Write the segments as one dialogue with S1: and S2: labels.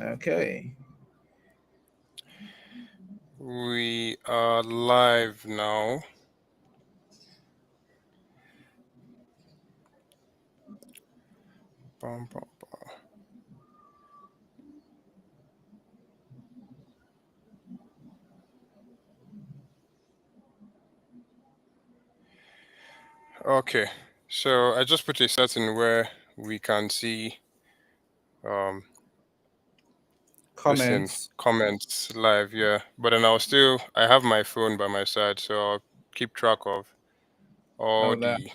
S1: Okay.
S2: We are live now. Bum, bum, bum. Okay, so I just put a setting where we can see, um, listen,
S1: Comments.
S2: comments live. Yeah, but then I have my phone by my side, so I'll keep track of all
S1: Oh, that.
S2: the,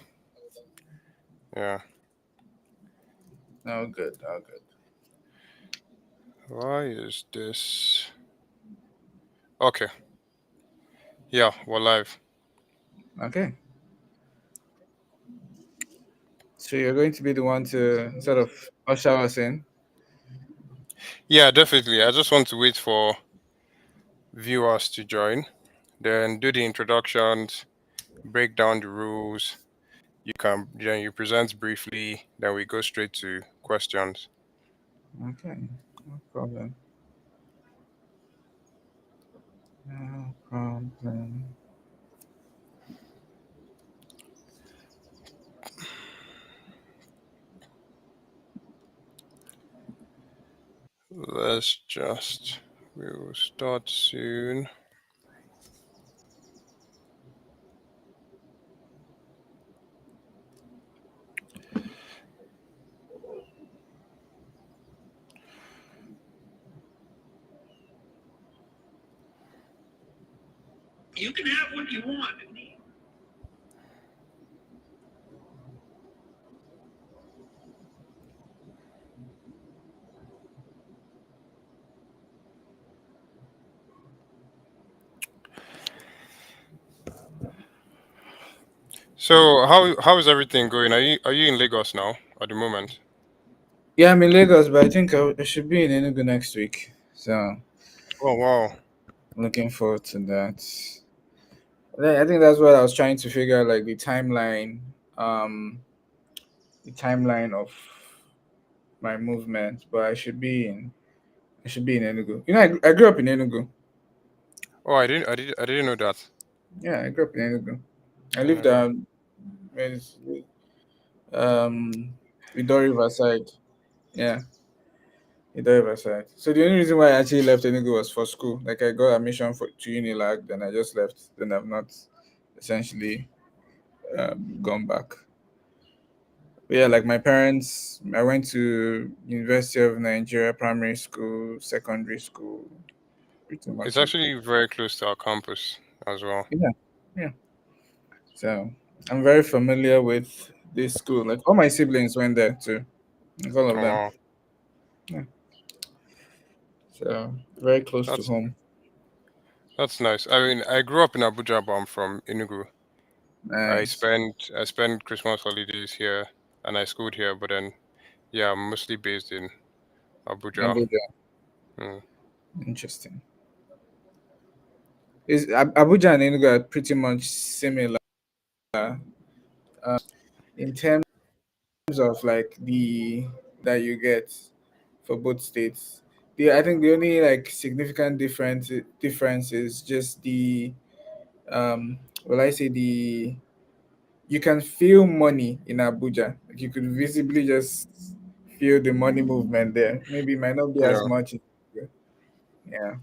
S2: yeah.
S1: Oh, good. Oh, good.
S2: Why is this? Okay, yeah, we're live.
S1: Okay. So you're going to be the one to sort of usher us in.
S2: Yeah, definitely. I just want to wait for viewers to join, then do the introductions, break down the rules. You present briefly, then we go straight to questions.
S1: Okay. No problem. No problem.
S2: We will start soon.
S1: You can have what you want.
S2: So how is everything going? Are you in Lagos now at the moment?
S1: Yeah, I'm in Lagos, but I think I should be in Enugu next week. So
S2: Oh wow.
S1: looking forward to that. I think that's what I was trying to figure out, like the timeline of my movement. But I should be in Enugu. You know, I grew up in Enugu.
S2: Oh, I didn't know that.
S1: Yeah, I grew up in Enugu. I lived
S2: Yeah.
S1: with, um Ido Riverside. Yeah, Ido Riverside. So the only reason why I actually left Enugu was for school. Like I got admission to Unilag, then I just left. Then I've not essentially gone back. But yeah, like my parents, I went to University of Nigeria primary school, secondary school, pretty
S2: It's
S1: much.
S2: actually very close to our campus as well.
S1: Yeah, yeah. So I'm very familiar with this school. Like all my siblings went there too, like all
S2: Oh
S1: of them.
S2: wow.
S1: Yeah. So very close to
S2: That's
S1: home.
S2: that's nice. I mean, I grew up in Abuja, but I'm from Enugu.
S1: Nice.
S2: I spent Christmas holidays here and I schooled here, but then yeah, I'm mostly based in Abuja.
S1: Abuja.
S2: Mm.
S1: Interesting. Is Abuja and Enugu are pretty much similar in terms of like the that you get for both states. I think the only like significant difference is just the well I say the you can feel money in Abuja. Like you could visibly just feel the money movement there. Maybe it might not be as
S2: Yeah,
S1: much. Yeah.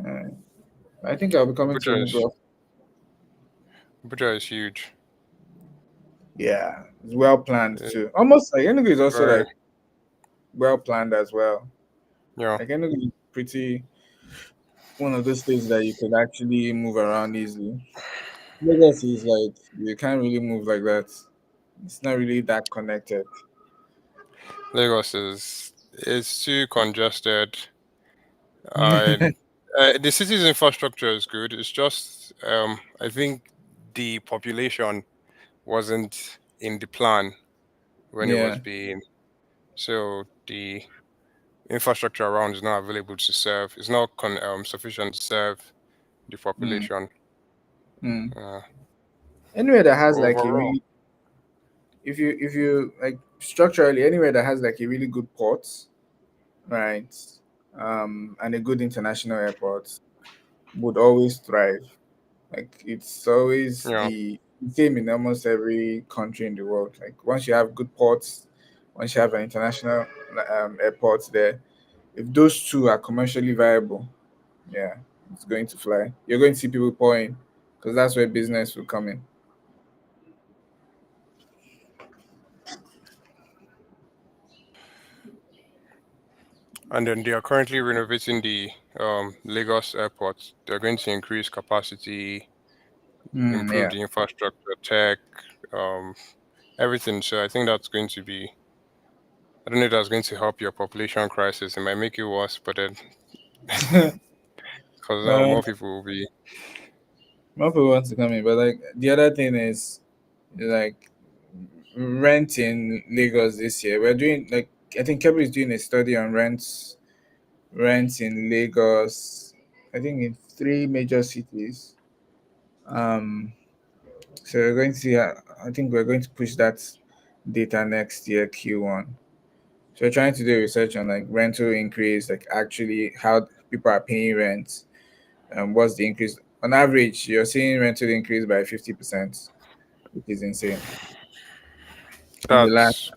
S1: Uh, I think I'll be coming to
S2: Abuja is
S1: Enugu.
S2: Abuja is huge.
S1: Yeah, it's well planned
S2: Eh,
S1: too. Almost like Enugu is also
S2: Very
S1: like well planned as well.
S2: yeah.
S1: Like Enugu is pretty one of those states that you could actually move around easily. Lagos is like you can't really move like that. It's not really that connected.
S2: Lagos is too congested, and the city's infrastructure is good. It's just I think the population wasn't in the plan when it was
S1: Yeah.
S2: being, so the infrastructure around is not available to serve. It's not sufficient to serve the
S1: Mm.
S2: population.
S1: Mm.
S2: Uh,
S1: Anywhere that has like a
S2: Overall,
S1: really if you like structurally, anywhere that has like a really good port, right, and a good international airport would always thrive. Like it's always
S2: Yeah.
S1: the same in almost every country in the world. Like once you have good ports, once you have an international airport there, if those two are commercially viable, yeah, it's going to fly. You're going to see people pouring because that's where business will come in.
S2: And then they are currently renovating the Lagos airport. They're going to increase capacity, improve
S1: Yeah.
S2: the infrastructure, tech, um, everything. So I think that's going to be. I don't know if that's going to help your population crisis. It might make it worse, but then because now
S1: uh,
S2: more people will be.
S1: more people want to come in, but like the other thing is like rent in Lagos this year. We're doing like I think Keble is doing a study on rents in Lagos. I think in three major cities. Um, so we're going to see. I think we're going to push that data next year Q1. So we're trying to do research on like rental increase, like actually how people are paying rent, and what's the increase. On average, you're seeing rental increase by 50%, which is insane. In the last,
S2: That's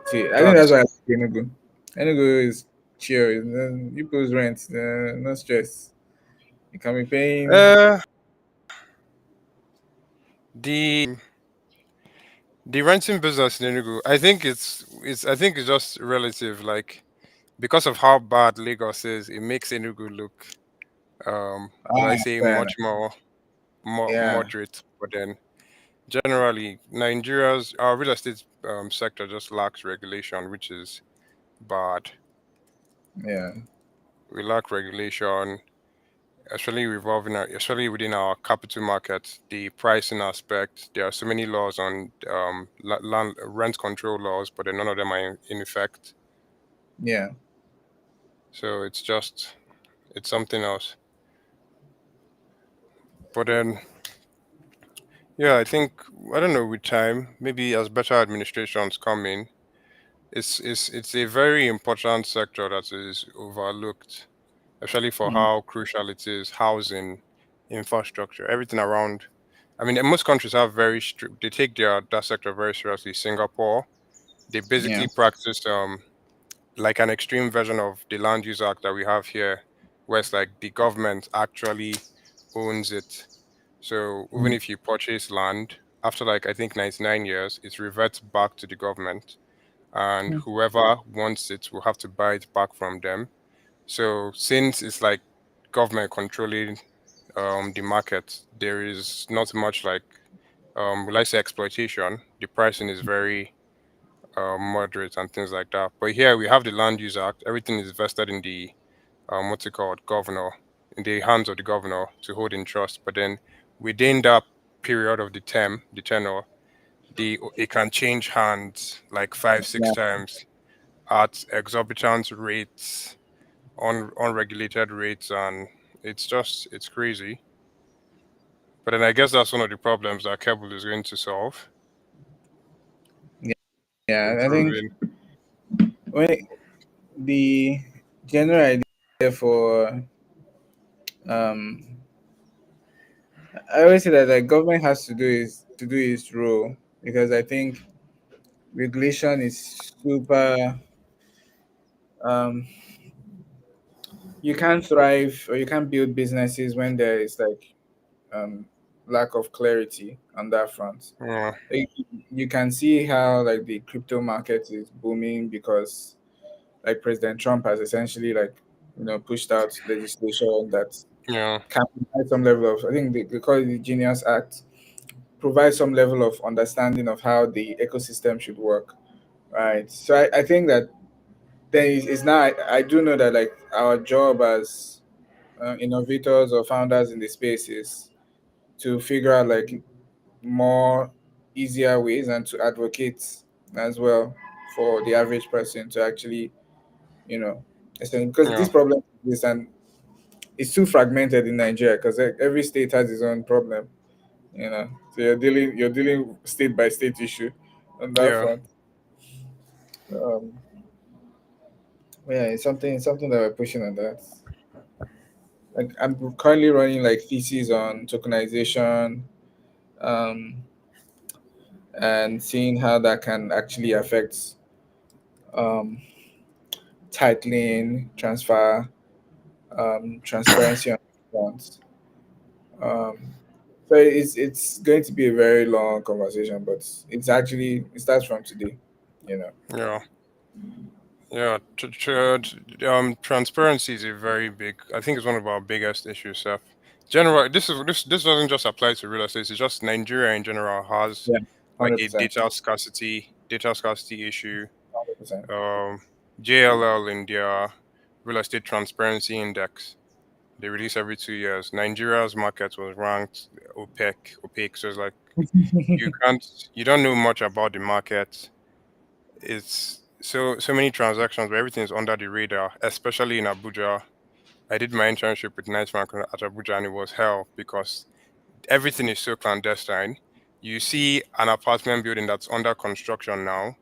S1: see, I think that's
S2: that's
S1: why I like Enugu. Enugu is chill. You pay rent, no stress. You can be paying.
S2: uh the the renting business in Enugu. I think it's just relative. Like because of how bad Lagos is, it makes Enugu look will I say
S1: Fair
S2: much
S1: enough.
S2: more
S1: Yeah,
S2: moderate. But then generally, Nigeria's our real estate sector just lacks regulation, which is bad.
S1: yeah,
S2: We lack regulation, especially within our capital market, the pricing aspect. There are so many laws on land rent control laws, but then none of them are in effect.
S1: yeah,
S2: So it's something else. But then yeah, I think I don't know with time, maybe as better administrations come in, it's a very important sector that is overlooked, especially for
S1: mm,
S2: how crucial it is, housing, infrastructure, everything around. I mean, most countries have very strict. They take that sector very seriously. Singapore, they
S1: yeah,
S2: basically practice like an extreme version of the Land Use Act that we have here, where it's like the government actually owns it. So even
S1: mm,
S2: if you purchase land after like I think 99 years, it reverts back to the government, and
S1: mm,
S2: whoever wants it will have to buy it back from them. So since it's like government controlling the market, there is not much like will I say exploitation. The pricing is very moderate and things like that. But here we have the Land Use Act. Everything is vested in the what's it called, governor, in the hands of the governor to hold in trust. But then within that period of the tenure, it can change hands like five, six
S1: yeah,
S2: times at exorbitant rates, unregulated rates, and it's crazy. But then I guess that's one of the problems that Keble is going to solve,
S1: yeah. Yeah, I think
S2: improving.
S1: when the general idea for um I always say that the government has to do its role because I think regulation is super um you can't thrive or you can't build businesses when there is like um lack of clarity on that front.
S2: Uh,
S1: Like, you can see how like the crypto market is booming because like President Trump has essentially like pushed out legislation that
S2: yeah,
S1: can provide some level of, I think they call it the Genius Act, provide some level of understanding of how the ecosystem should work, right? So I think that then it's now I do know that like our job as innovators or founders in the space is to figure out like more easier ways and to advocate as well for the average person to actually you know because
S2: yeah,
S1: this problem is and it's too fragmented in Nigeria because every state has its own problem. So you're dealing state by state issue on that
S2: yeah.
S1: front. Um, yeah, it's something that we're pushing on that. Like I'm currently running like theses on tokenization, um, and seeing how that can actually affect um, titling, transfer, transparency on accounts. Um, so it's going to be a very long conversation, but it starts from today, you know.
S2: Yeah, yeah. Transparency is a very big. I think it's one of our biggest issues. So, general. This doesn't just apply to real estate. It's just Nigeria in general has
S1: Yeah,
S2: like
S1: hundred
S2: a
S1: percent,
S2: data scarcity issue.
S1: 100%.
S2: Um, JLL in their real estate transparency index. They release every 2 years. Nigeria's market was ranked opaque. So it's like you don't know much about the market. It's so many transactions, but everything is under the radar, especially in Abuja. I did my internship with Night Market at Abuja, and it was hell because everything is so clandestine. You see an apartment building that's under construction now,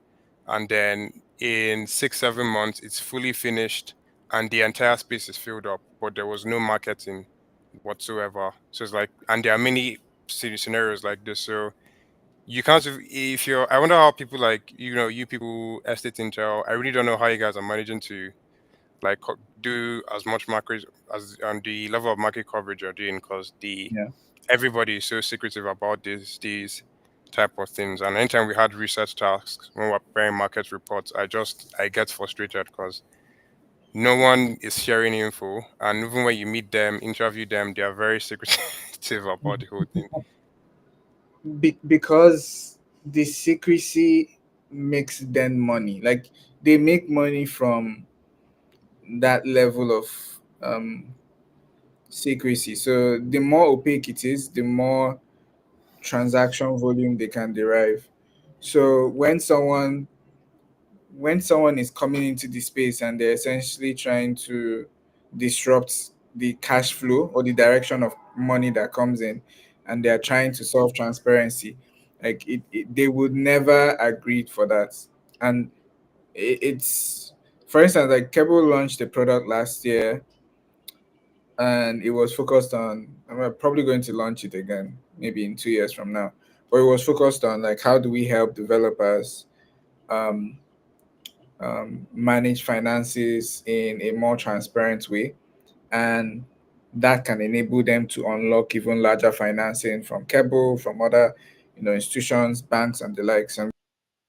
S2: and then in 6 7 months it's fully finished and the entire space is filled up, but there was no marketing whatsoever. So it's like, and there are many scenarios like this. So you can't if you're. I wonder how people like you people estate intel. I really don't know how you guys are managing to like do as much market as on the level of market coverage you're doing because the
S1: Yeah.
S2: everybody is so secretive about these type of things. And anytime we had research tasks when we're preparing market reports, I get frustrated because no one is sharing info, and even when you meet them, interview them, they are very secretive about the whole thing.
S1: Because the secrecy makes them money. Like they make money from that level of um, secrecy. So the more opaque it is, the more transaction volume they can derive. So when someone is coming into the space and they're essentially trying to disrupt the cash flow or the direction of money that comes in, and they're trying to solve transparency, like they would never agree for that. And it's, for instance, like Keble launched a product last year, and it was focused on, I'm probably going to launch it again maybe in 2 years from now, but it was focused on like how do we help developers um, manage finances in a more transparent way, and that can enable them to unlock even larger financing from Keble, from other institutions, banks, and the likes. And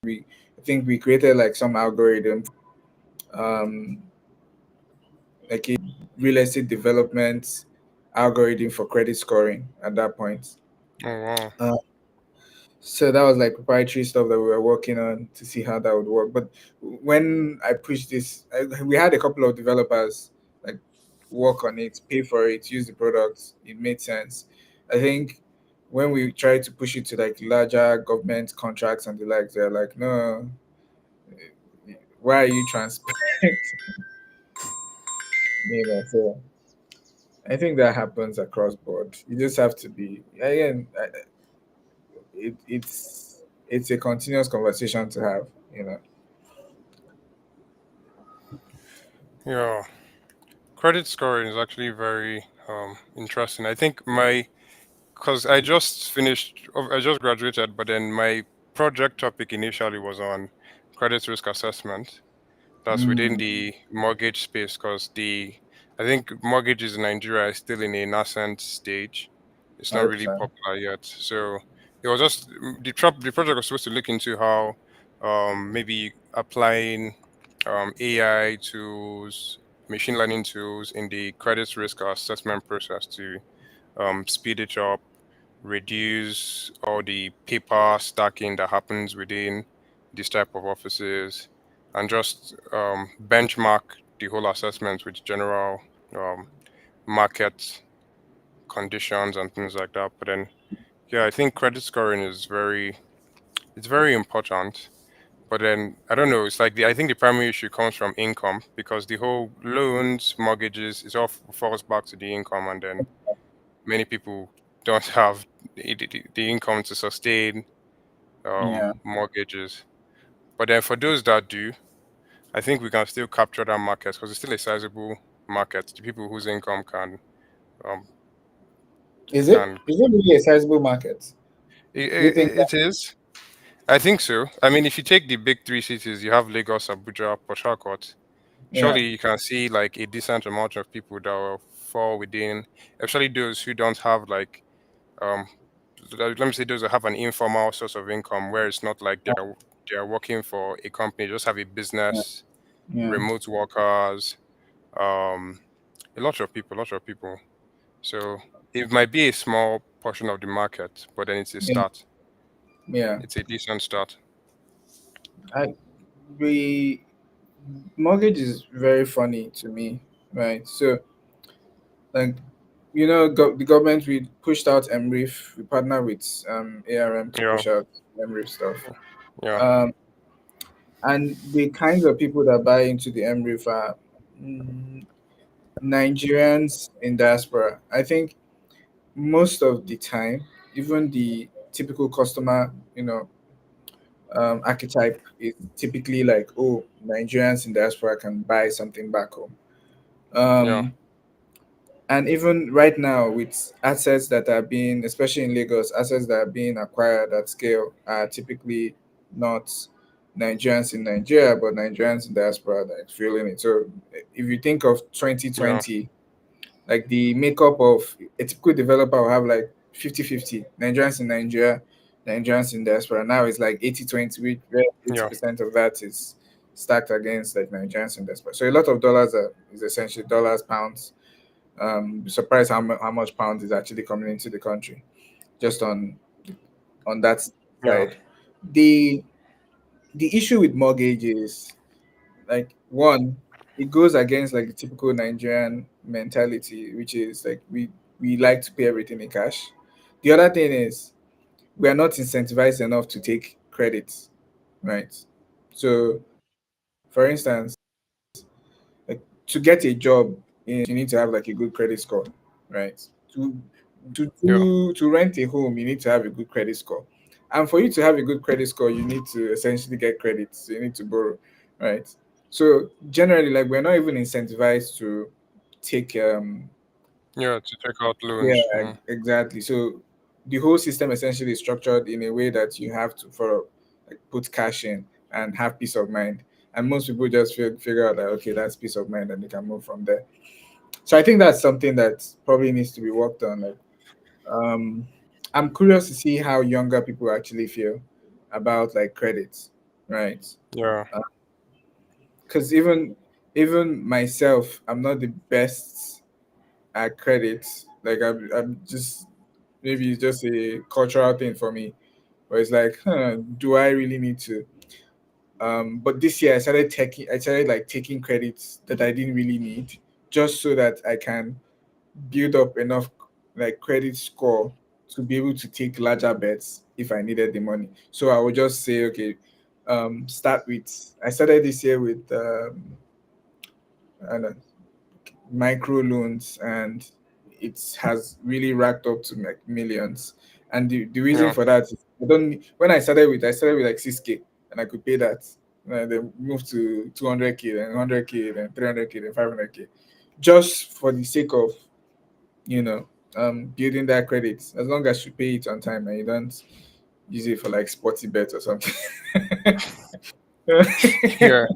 S1: we I think we created like some algorithm, um, like a real estate development algorithm for credit scoring at that point.
S2: Oh wow.
S1: Uh, So that was like proprietary stuff that we were working on to see how that would work. But when I pushed this, we had a couple of developers like work on it, pay for it, use the product. It made sense. I think when we tried to push it to like larger government contracts and the like, they're like, no, why are you transparent? So I think that happens across board. You just have to be, again. It's a continuous conversation to have.
S2: Yeah. Credit scoring is actually very interesting. I think my because I just graduated, but then my project topic initially was on credit risk assessment. That's within
S1: Mm,
S2: the mortgage space because I think mortgages in Nigeria is still in a nascent stage. It's not really
S1: 100%.
S2: popular yet. So it was just the project was supposed to look into how maybe applying AI tools, machine learning tools in the credit risk assessment process to speed it up, reduce all the paper stacking that happens within this type of offices, and just benchmark the whole assessment with general um, market conditions and things like that. But then, yeah, I think credit scoring is it's very important. But then I don't know. It's like I think the primary issue comes from income because the whole loans, mortgages, it all falls back to the income, and then many people don't have the income to sustain
S1: Yeah.
S2: mortgages. But then for those that do, I think we can still capture that market because it's still a sizable market. The people whose income um
S1: Is it?
S2: can
S1: Is it really a sizable market? Do you think
S2: it is. I think so. I mean, if you take the big three cities, you have Lagos, Abuja, Port Harcourt.
S1: yeah,
S2: Surely you can see like a decent amount of people that will fall within, especially those who don't have like um let me say those that have an informal source of income where it's not like they're working for a company, just have a
S1: yeah,
S2: business,
S1: yeah,
S2: remote workers, um a lot of people. So it might be a small portion of the market, but then it's a
S1: yeah,
S2: start.
S1: yeah.
S2: It's a decent start.
S1: I we mortgage is very funny to me, right? So like the government, we pushed out MRIF. We partner with ARM to
S2: Yeah,
S1: push out MRIF stuff.
S2: yeah,
S1: Um, and the kinds of people that buy into the MRIF are mm, Nigerians in diaspora. I think most of the time, even the typical customer, archetype is typically like, oh, Nigerians in diaspora can buy something back home.
S2: yeah,
S1: Um, and even right now, with assets that are being, especially in Lagos, assets that are being acquired at scale are typically not Nigerians in Nigeria, but Nigerians in diaspora that are feeling it. So if you think of
S2: yeah,
S1: 2020, like the makeup of a typical developer will have like 50-50 Nigerians in Nigeria, Nigerians in diaspora. Now it's like 80-20, where
S2: yeah,
S1: 80% of that is stacked against like Nigerians in diaspora. So a lot of dollars is essentially dollars, pounds. Surprised how much pounds is actually coming into the country just on that
S2: yeah,
S1: side. The the issue with mortgage is like one, it goes against like the typical Nigerian mentality, which is like we like to pay everything in cash. The other thing is we are not incentivized enough to take credits, right? So, for instance, like to get a job, you need to have like a good credit score, right? To
S2: yeah,
S1: to rent a home, you need to have a good credit score, and for you to have a good credit score, you need to essentially get credit. So you need to borrow, right? So generally, like we're not even incentivized to take
S2: yeah. To take out
S1: yeah,
S2: loans. Mm.
S1: exactly. So the whole system essentially is structured in a way that you have to for like put cash in and have peace of mind. And most people just figure out that okay, that's peace of mind, and they can move from there. So I think that's something that probably needs to be worked on. Like, um, I'm curious to see how younger people actually feel about like credits, right?
S2: Yeah,
S1: Because even myself, I'm not the best at credits. Like I'm just maybe it's just a cultural thing for me, where it's like, do I really need to? But this year I started like taking credits that I didn't really need, just so that I can build up enough like credit score to be able to take larger bets if I needed the money. So I would just say, okay, I started this year with I don't know, micro loans, and it has really racked up to like millions. And the reason
S2: yeah,
S1: for that is I started with like 6K, and I could pay that. And then moved to 200K, then 100K, then 300K, then 500K, just for the sake of you know building that credit. As long as you pay it on time and you don't use it for like sporty bet or something.
S2: yeah,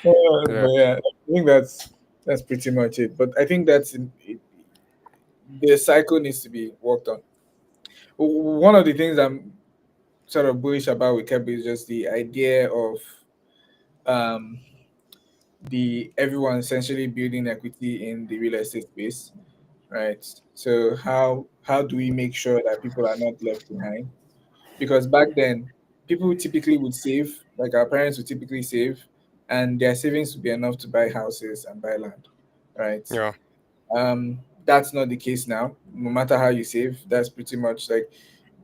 S1: But
S2: yeah,
S1: yeah, I think that's pretty much it. But I think the cycle needs to be worked on. One of the things I'm sort of bullish about with Keble is just the idea of um, the everyone essentially building equity in the real estate space, right? So how do we make sure that people are not left behind? Because back then, people typically would save, like our parents would typically save, and their savings would be enough to buy houses and buy land, right?
S2: yeah.
S1: That's not the case now. No matter how you save, that's pretty much like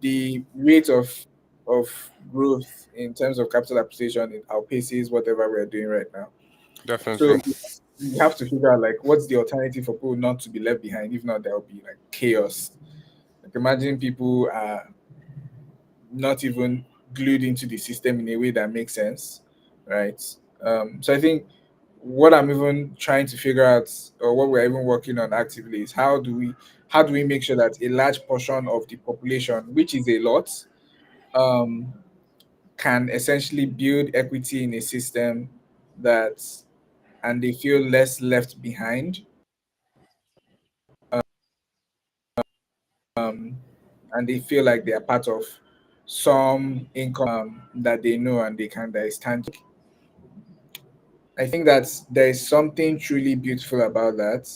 S1: the rate of growth in terms of capital appreciation, it outpaces whatever we're doing right now. So
S2: Definitely.
S1: we have to figure out like what's the alternative for people not to be left behind. If not, there will be like chaos. Like imagine people are not even glued into the system in a way that makes sense, right? So I think what I'm even trying to figure out, or what we're even working on actively, is how do we make sure that a large portion of the population, which is a lot, um, can essentially build equity in a system that, and they feel less left behind, um, and they feel like they are part of some income that they know and they can that is tangible. I think that there is something truly beautiful about that,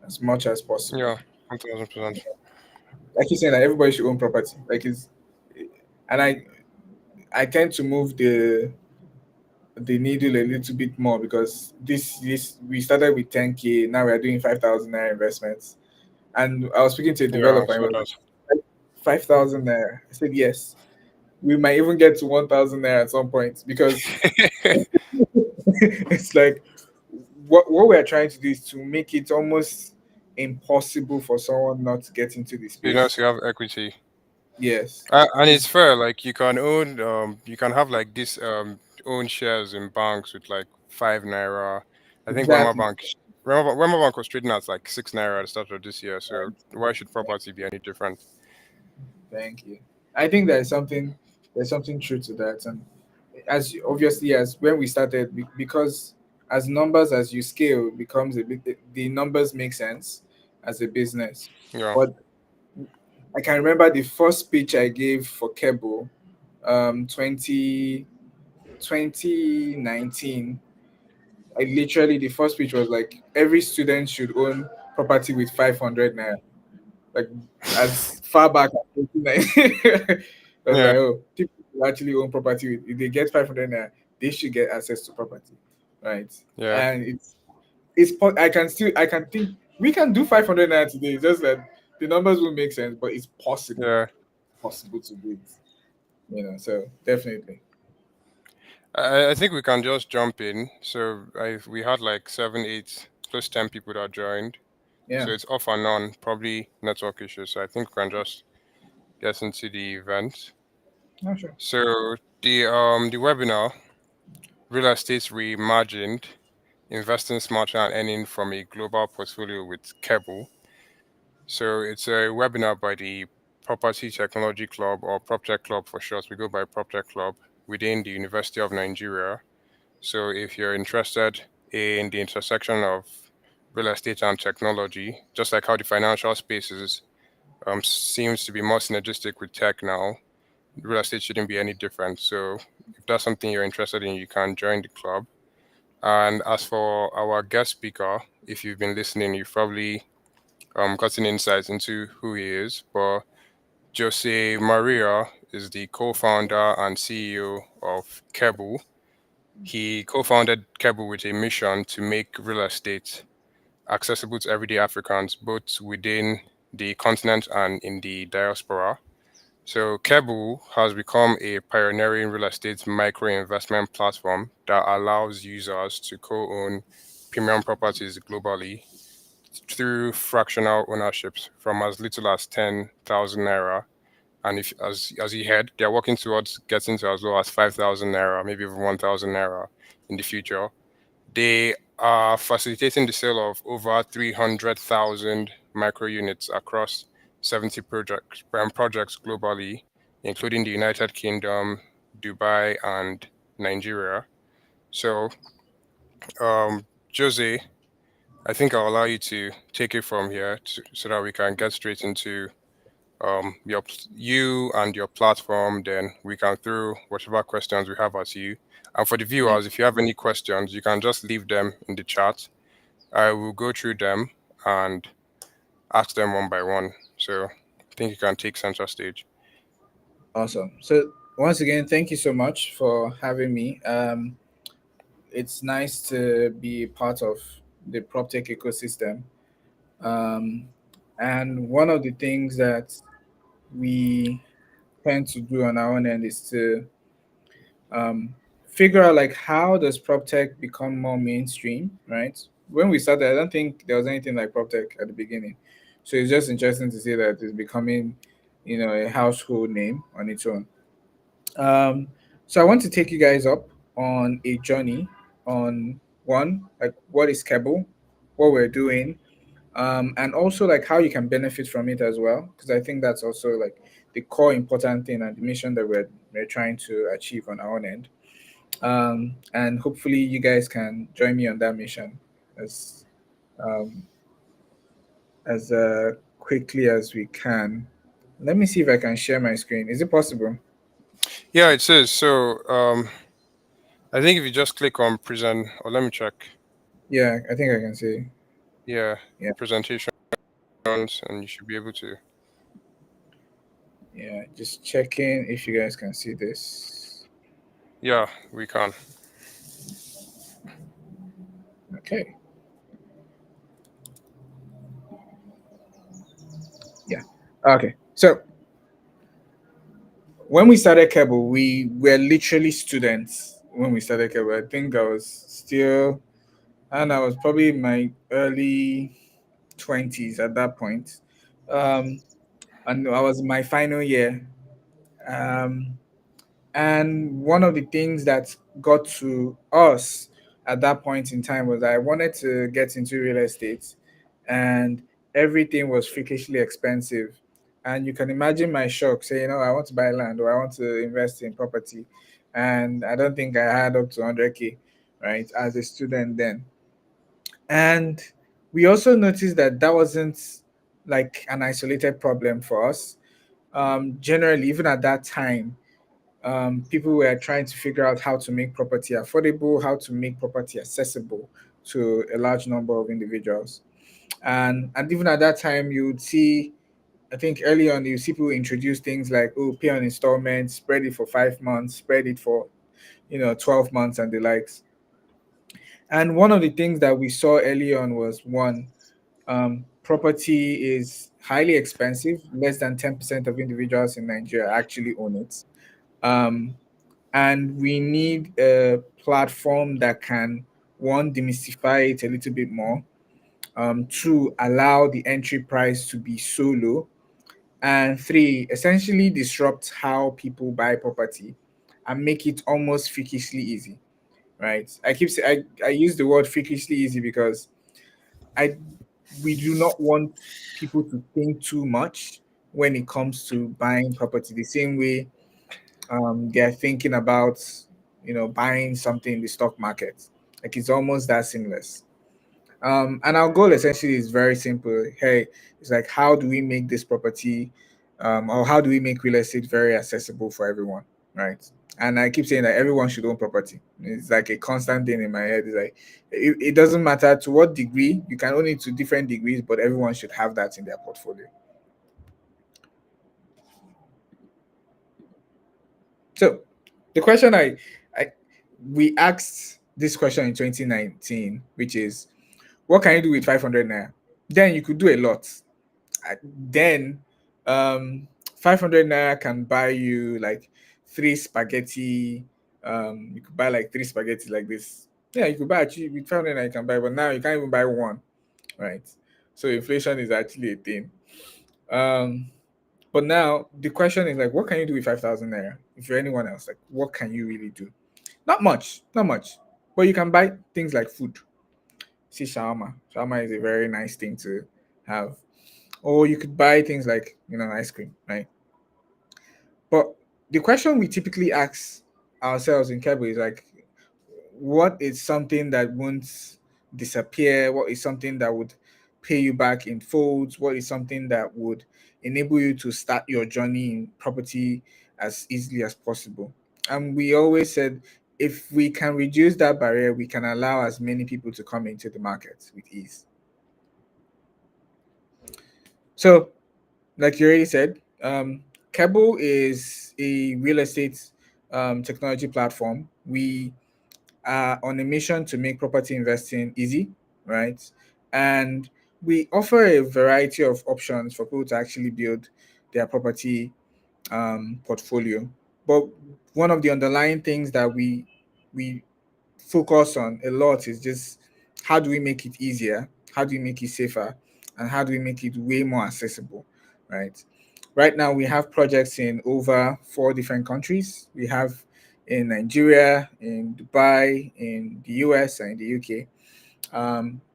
S1: as much as possible.
S2: Yeah, 1000%.
S1: Like you saying that everybody should own property. And I tend to move the needle a little bit more, because this we started with 10K, now we are doing 5,000 naira investments. And I was speaking to a
S2: Yeah,
S1: developer and he
S2: so
S1: was
S2: that's
S1: like, 5,000 naira. I said yes. We might even get to 1,000 naira at some point, because it's like what we're trying to do is to make it almost impossible for someone not to get into the
S2: business
S1: space.
S2: you have equity.
S1: Yes,
S2: And
S1: it's
S2: it's fair, like you can have like this own shares in banks with like 5 naira. I think
S1: exactly
S2: Wema Bank was trading at like 6 naira at the start of this year, so
S1: right.
S2: why should property be any different?
S1: Thank you. I think there's something true to that, and obviously as when we started, because as numbers, as you scale, becomes a bit, the numbers make sense as a business.
S2: Yeah,
S1: But I can remember the first speech I gave for Keble, 2019. I literally, the first speech was like, every student should own property with 500 naira. Like, as far back as 2019. I was
S2: yeah,
S1: like, oh, people who actually own property, if they get 500 naira, they should get access to property, right?
S2: yeah,
S1: And I can think we can do 500 naira today. It's just that the numbers will make sense, but it's
S2: yeah.
S1: possible to do it. So definitely,
S2: I think we can just jump in. So we had like 7, 8, close 10 people that joined.
S1: yeah.
S2: So it's off and on, probably network issues. So I think we can just get into the event.
S1: Not sure.
S2: So the webinar, Real Estate Reimagined, Investing Smarter and Earning from a Global Portfolio with Keble. So it's a webinar by the Property Technology Club, or PropTech Club for short. We go by PropTech Club, within the University of Nigeria. So if you're interested in the intersection of real estate and technology, just like how the financial spaces seems to be more synergistic with tech now, real estate shouldn't be any different. So if that's something you're interested in, you can join the club. And as for our guest speaker, if you've been listening, you've probably gotten insights into who he is. But Jose Maria is the co-founder and CEO of Keble. He co-founded Keble with a mission to make real estate accessible to everyday Africans, both within the continent and in the diaspora. So Keble has become a pioneering real estate micro investment platform that allows users to co-own premium properties globally through fractional ownerships from as little as 10,000 naira. And if, as you heard, they're working towards getting to as low as 5,000 naira, maybe even 1,000 naira in the future. They are facilitating the sale of over 300,000 micro units across 70 projects globally, including the United Kingdom, Dubai, and Nigeria. So, Jose, I think I'll allow you to take it from here so that we can get straight into you and your platform. Then we can throw whatever questions we have at you. And for the
S1: Yeah.
S2: viewers, if you have any questions, you can just leave them in the chat. I will go through them and ask them one by one. So I think you can take center stage.
S1: Awesome. So once again, thank you so much for having me. It's nice to be part of the prop tech ecosystem. Um, and one of the things that we tend to do on our own end is to um, figure out, like, how does prop tech become more mainstream, right? When we started, I don't think there was anything like prop tech at the beginning. So it's just interesting to see that it's becoming, a household name on its own. Um, so I want to take you guys up. on a journey on one, like what is Keble, what we're doing, and also like how you can benefit from it as well, because I think that's also like the core important thing and the mission that we're trying to achieve on our own end. And hopefully you guys can join me on that mission as um, quickly as we can. Let me see if I can share my screen. Is it possible?
S2: Yeah, it says so. I think if you just click on present, or let me check.
S1: Yeah, I think I can see.
S2: Yeah,
S1: Yeah,
S2: presentations, and you should be able to.
S1: yeah. Just checking if you guys can see this.
S2: Yeah, we can.
S1: Okay. Yeah. Okay. So when we started Keble, we were literally students when we started Keble. I think I was still, and I was probably in my early 20s at that point. Um, and I was in my final year. Um, and one of the things that got to us at that point in time was I wanted to get into real estate, and everything was freakishly expensive. And you can imagine my shock saying, "Oh, I want to buy land or I want to invest in property," and I don't think I had up to 100K, right, as a student then. And we also noticed that that wasn't like an isolated problem for us. Generally, even at that time, people were trying to figure out how to make property affordable, how to make property accessible to a large number of individuals. And even at that time, you would see, I think early on, you see people introduce things like, oh, pay on installments, spread it for 5 months, spread it for 12 months and the likes. And one of the things that we saw early on was one, property is highly expensive. Less than 10% of individuals in Nigeria actually own it. Um, and we need a platform that can, one, demystify it a little bit more, two, allow the entry price to be so low, and three, essentially disrupt how people buy property and make it almost freakishly easy, right? I use the word freakishly easy because I we do not want people to think too much when it comes to buying property the same way they're thinking about buying something in the stock market. Like it's almost that seamless. And our goal essentially is very simple. Hey, it's like how do we make this property, or how do we make real estate very accessible for everyone, right? And I keep saying that everyone should own property. It's like a constant thing in my head. It's like it doesn't matter to what degree, you can own it to different degrees, but everyone should have that in their portfolio. So the question I we asked this question in 2019, which is, what can you do with 500 naira? Then you could do a lot. Then 500 naira can buy you like three spaghetti. You could buy like three spaghetti like this. Yeah, you could buy actually with 500 naira you can buy, but now you can't even buy one, right? So inflation is actually a thing. Um, but now the question is like, what can you do with 5,000 naira? If you're anyone else, like, what can you really do? Not much, not much. But you can buy things like food. See, shawarma. Shawarma is a very nice thing to have. Or you could buy things like, ice cream, right? But the question we typically ask ourselves in Keble is like, what is something that won't disappear? What is something that would pay you back in folds? What is something that would enable you to start your journey in property as easily as possible? And we always said, if we can reduce that barrier, we can allow as many people to come into the market with ease. So, like you already said, Keble is a real estate technology platform. We are on a mission to make property investing easy, right? And we offer a variety of options for people to actually build their property portfolio. But one of the underlying things that we focus on a lot is just how do we make it easier, how do we make it safer, and how do we make it way more accessible, right? Right now we have projects in over four different countries. We have in Nigeria, in Dubai, in the US, and in the UK.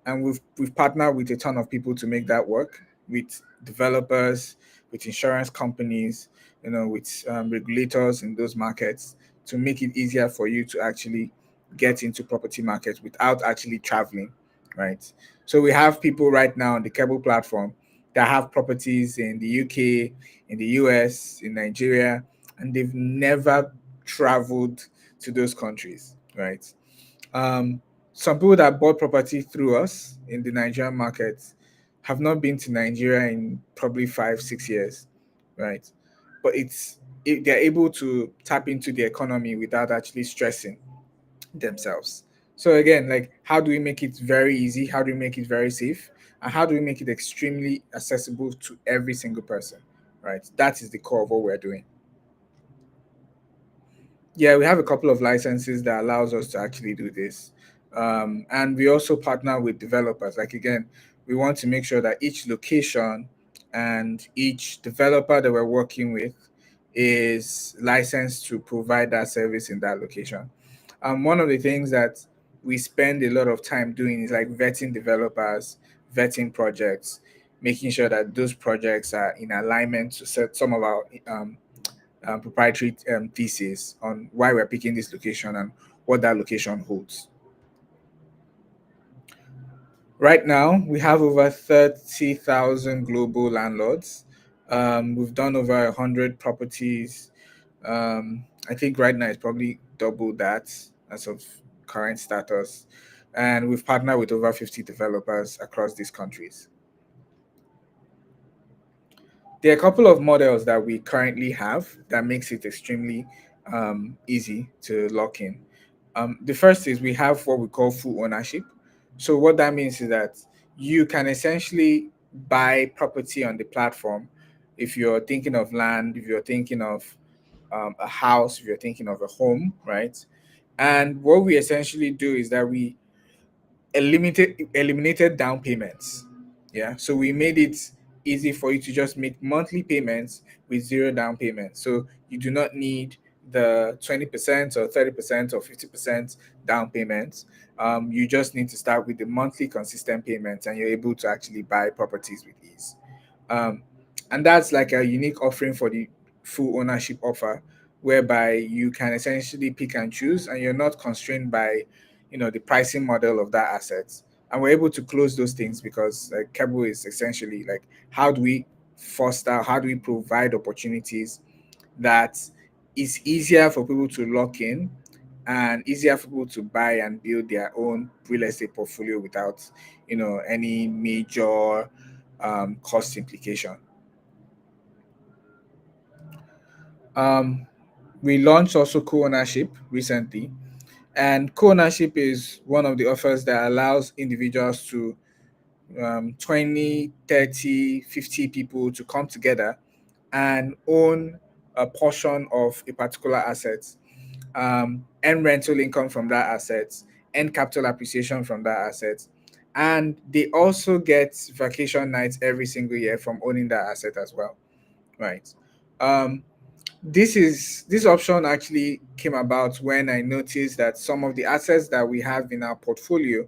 S1: And we've partnered with a ton of people to make that work, with developers, with insurance companies, with regulators in those markets, to make it easier for you to actually get into property markets without actually traveling, right? So we have people right now on the Keble platform that have properties in the UK, in the US, in Nigeria, and they've never traveled to those countries, right? Um, some people that bought property through us in the Nigerian market have not been to Nigeria in probably 5, 6 years, right? But they're able to tap into the economy without actually stressing themselves. So again, like, how do we make it very easy? How do we make it very safe? And how do we make it extremely accessible to every single person? Right? That is the core of what we're doing. Yeah, we have a couple of licenses that allows us to actually do this. And we also partner with developers. Like, again, we want to make sure that each location and each developer that we're working with is licensed to provide that service in that location. One of the things that we spend a lot of time doing is like vetting developers, vetting projects, making sure that those projects are in alignment to set some of our proprietary thesis on why we're picking this location and what that location holds. Right now, we have over 30,000 global landlords. We've done over 100 properties. I think right now it's probably double that as of current status. And we've partnered with over 50 developers across these countries. There are a couple of models that we currently have that makes it extremely easy to lock in. The first is we have what we call full ownership. So what that means is that you can essentially buy property on the platform if you're thinking of land, if you're thinking of a house, if you're thinking of a home, right? And what we essentially do is that we eliminated down payments. Yeah, so we made it easy for you to just make monthly payments with zero down payment. So you do not need the 20% or 30% or 50% down payments. You just need to start with the monthly consistent payments, and you're able to actually buy properties with ease. um, and that's like a unique offering for the full ownership offer, whereby you can essentially pick and choose, and you're not constrained by the pricing model of that asset. And we're able to close those things because like Keble is essentially like, how do we foster, how do we provide opportunities that is easier for people to lock in and easier for people to buy and build their own real estate portfolio without any major cost implication. um, we launched also co-ownership recently, and co-ownership is one of the offers that allows individuals to 20, 30, 50 people to come together and own a portion of a particular asset, earn rental income from that asset, earn capital appreciation from that asset, and they also get vacation nights every single year from owning that asset as well, right? Um, this option actually came about when I noticed that some of the assets that we have in our portfolio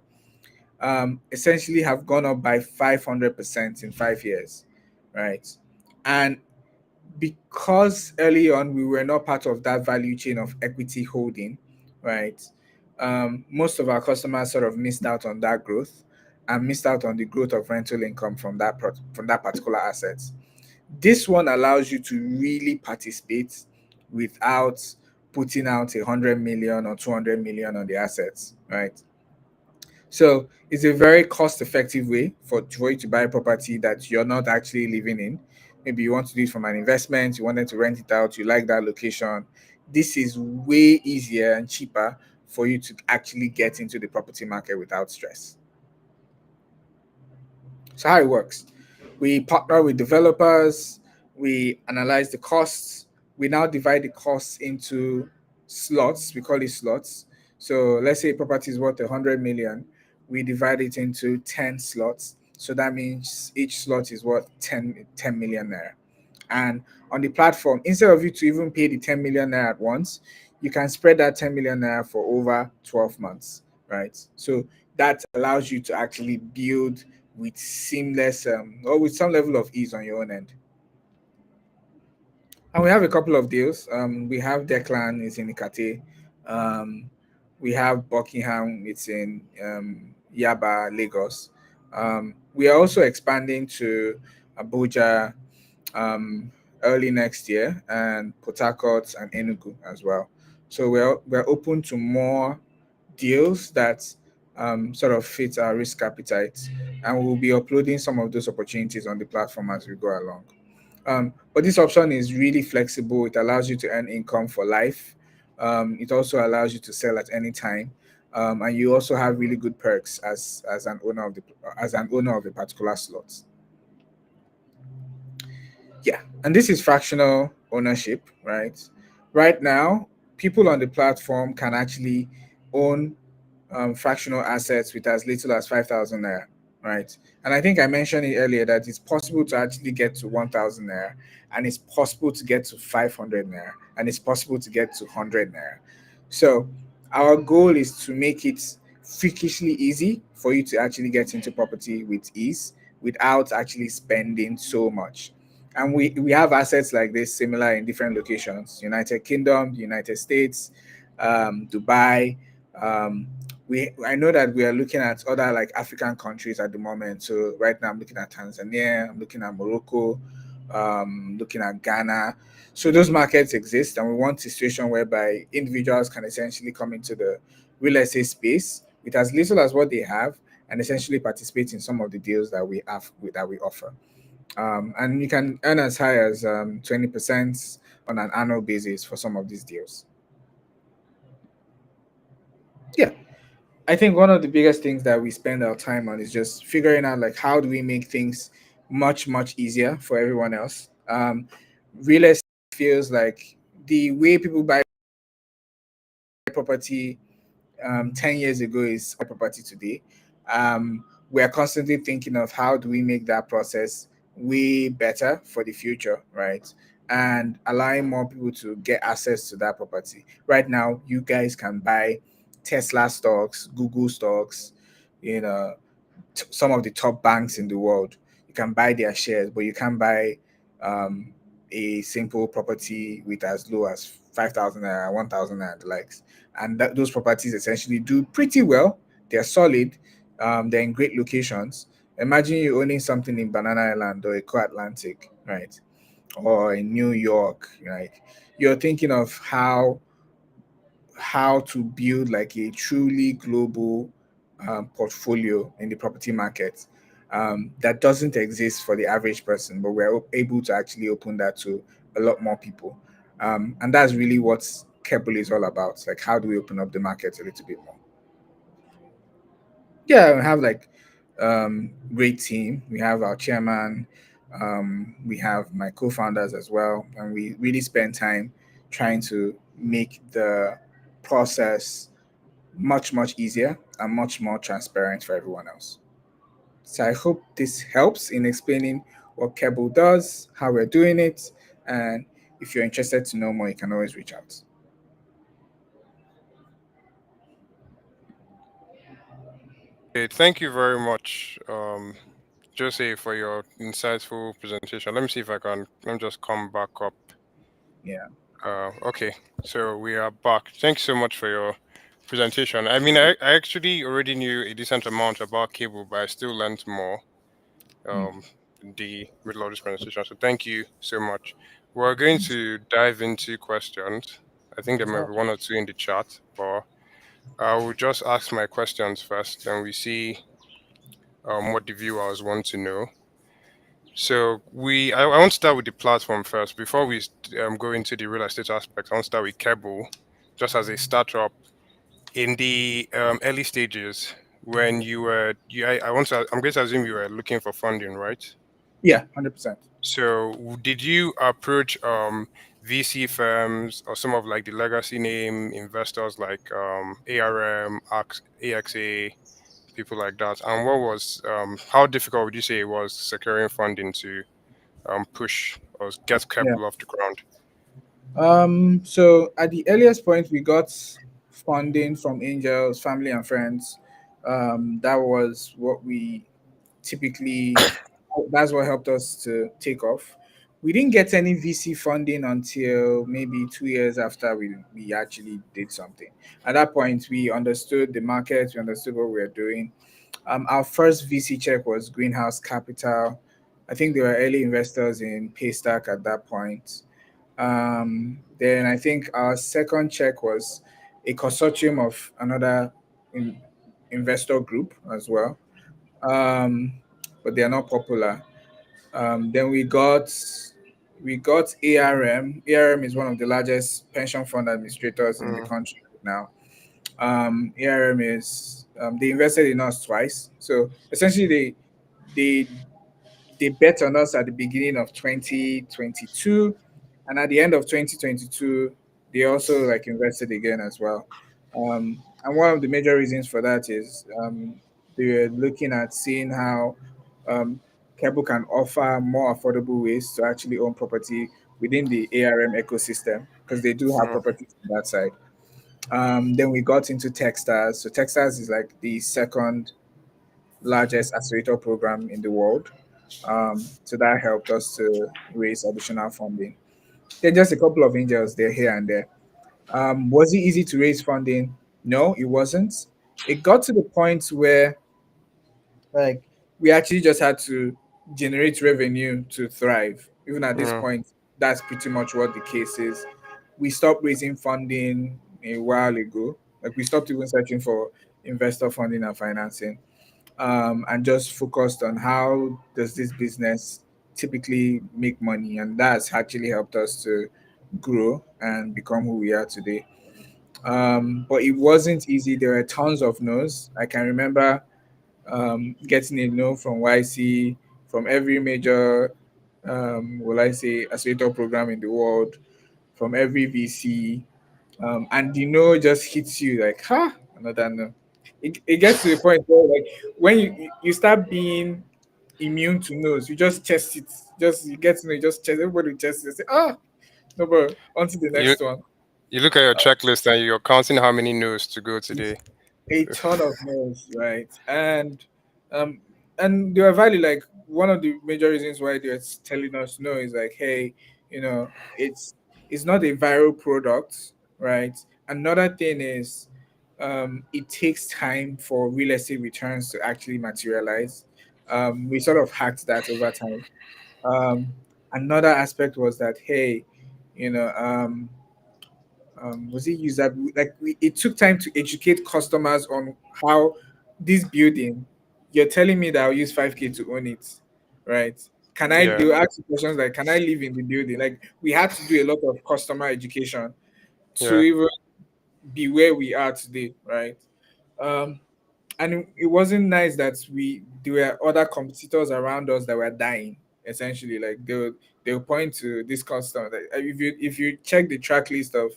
S1: essentially have gone up by 500% in 5 years, right? And because early on we were not part of that value chain of equity holding, right? Most of our customers sort of missed out on that growth and missed out on the growth of rental income from from that particular asset. This one allows you to really participate without putting out 100 million or 200 million on the assets, right? So it's a very cost-effective way for you to buy property that you're not actually living in. Maybe you want to do it from an investment, you wanted to rent it out, you like that location. This is way easier and cheaper for you to actually get into the property market without stress. So how it works: we partner with developers, we analyze the costs, we now divide the costs into slots. We call it slots. So let's say property is worth 100 million, we divide it into 10 slots. So that means each slot is worth 10 million naira. And on the platform, instead of you to even pay the 10 million naira at once, you can spread that 10 million naira for over 12 months, right? So that allows you to actually build with seamless or with some level of ease on your own end. And we have a couple of deals. We have Declan, it's in Ikate. Um, we have Buckingham, it's in Yaba, Lagos. We are also expanding to Abuja um, early next year, and Port Harcourt and Enugu as well. So we're open to more deals that sort of fit our risk appetite, and we'll be uploading some of those opportunities on the platform as we go along. But this option is really flexible. It allows you to earn income for life. It also allows you to sell at any time, and you also have really good perks as an owner of a particular slot. Yeah, and this is fractional ownership, right? Right now, people on the platform can actually own fractional assets with as little as 5,000 naira, right? And I think I mentioned it earlier that it's possible to actually get to 1,000 naira, and it's possible to get to 500 naira, and it's possible to get to 100 naira. So our goal is to make it freakishly easy for you to actually get into property with ease without actually spending so much. And we have assets like this similar in different locations: United Kingdom, United States, Dubai. Um, I know that we are looking at other like African countries at the moment. So right now I'm looking at Tanzania, I'm looking at Morocco, looking at Ghana. So those markets exist, and we want a situation whereby individuals can essentially come into the real estate space with as little as what they have, and essentially participate in some of the deals that we offer. And you can earn as high as 20% on an annual basis for some of these deals. Yeah, I think one of the biggest things that we spend our time on is just figuring out like how do we make things much easier for everyone else. Real estate feels like the way people buy property 10 years ago is property today. We're constantly thinking of how do we make that process way better for the future, right? And allowing more people to get access to that property. Right now, you guys can buy Tesla stocks, Google stocks, you know, some of the top banks in the world. You can buy their shares, but you can't buy um, a simple property with as low as 5,000 naira, 1,000 naira, and the likes. And those properties essentially do pretty well. They're solid. They're in great locations. Imagine you owning something in Banana Island or Eco Atlantic, right? Or in New York, right? You're thinking of how to build like a truly global portfolio in the property market that doesn't exist for the average person, but we're able to actually open that to a lot more people. And that's really what Keble is all about. Like, how do we open up the market a little bit more? Yeah, we have like great team. We have our chairman. We have my co-founders as well, and we really spend time trying to make the process much easier and much more transparent for everyone else. So I hope this helps in explaining what Keble does, how we're doing it, and if you're interested to know more, you can always reach out.
S2: Okay, thank you very much, Jose, for your insightful presentation. Let me see if I can. Let me just come back up.
S1: Yeah.
S2: Okay, so we are back. Thanks so much for your presentation. I mean, I actually already knew a decent amount about Cable, but I still learned more
S1: Mm.
S2: in the middle of this presentation. So thank you so much. We're going to dive into questions. I think there
S1: That's
S2: may
S1: all.
S2: be one or two in the chat, but I will just ask my questions first, and we see what the viewers want to know. So I want to start with the platform first before we go into the real estate aspect. I want to start with Keble, just as a startup in the early stages when you were. I'm going to assume you were looking for funding, right?
S1: Yeah, 100%.
S2: So did you approach VC firms or some of like the legacy name investors like ARM, AXA, people like that? And what was how difficult would you say it was securing funding to push or get
S1: Yeah.
S2: Keble off the ground?
S1: So at the earliest point, we got funding from angels, family, and friends. That was what we typically, that's what helped us to take off. We didn't get any VC funding until maybe 2 years after we actually did something. At that point, we understood the market, we understood what we were doing. Our first VC check was Greenhouse Capital. I think they were early investors in Paystack at that point. Then I think our second check was a consortium of another in, investor group as well, um, but they are not popular. Then we got ARM. ARM is one of the largest pension fund administrators in the
S2: Mm,
S1: country right now. ARM is they invested in us twice, so essentially they they bet on us at the beginning of 2022, and at the end of 2022 they also like invested again as well. And one of the major reasons for that is they were looking at seeing how um, Keble can offer more affordable ways to actually own property within the ARM ecosystem, because they do have
S2: mm,
S1: properties on that side. Then we got into Techstars. So Techstars is like the second largest accelerator program in the world. So that helped us to raise additional funding. Then just a couple of angels there, here and there. Was it easy to raise funding? No, it wasn't. It got to the point where like we actually just had to generate revenue to thrive. Even at this
S2: mm,
S1: point, that's pretty much what the case is. We stopped raising funding a while ago. Like we stopped even searching for investor funding and financing, and just focused on how does this business typically make money, and that's actually helped us to grow and become who we are today. But it wasn't easy. There were tons of no's. I can remember getting a no from YC, from every major, will I say, accelerator program in the world, from every VC, and the no just hits you like, ha, another no. It gets to the point where, like, when you start being immune to no's, you just chest it. Just you get to know, you just chest. Everybody chest it. Say, ah, no, bro, on to the
S2: You
S1: next one.
S2: you look at your checklist and you're counting how many news to go today.
S1: A ton of no's, right? Um and they were valid. Like one of the major reasons why they're telling us no is like, hey, it's not a viral product, right? Another thing is it takes time for real estate returns to actually materialize. We sort of hacked that over time. um Another aspect was that, hey, you know was it user, like it took time to educate customers on how this building, you're telling me that I'll use 5K to own it, right? Can I,
S2: Yeah,
S1: they will ask you questions like, can I live in the building? Like we had to do a lot of customer education to
S2: yeah,
S1: even be where we are today, right? um and it wasn't nice that there were other competitors around us that were dying, essentially. Like they'll point to this customer, like, if you check the track list of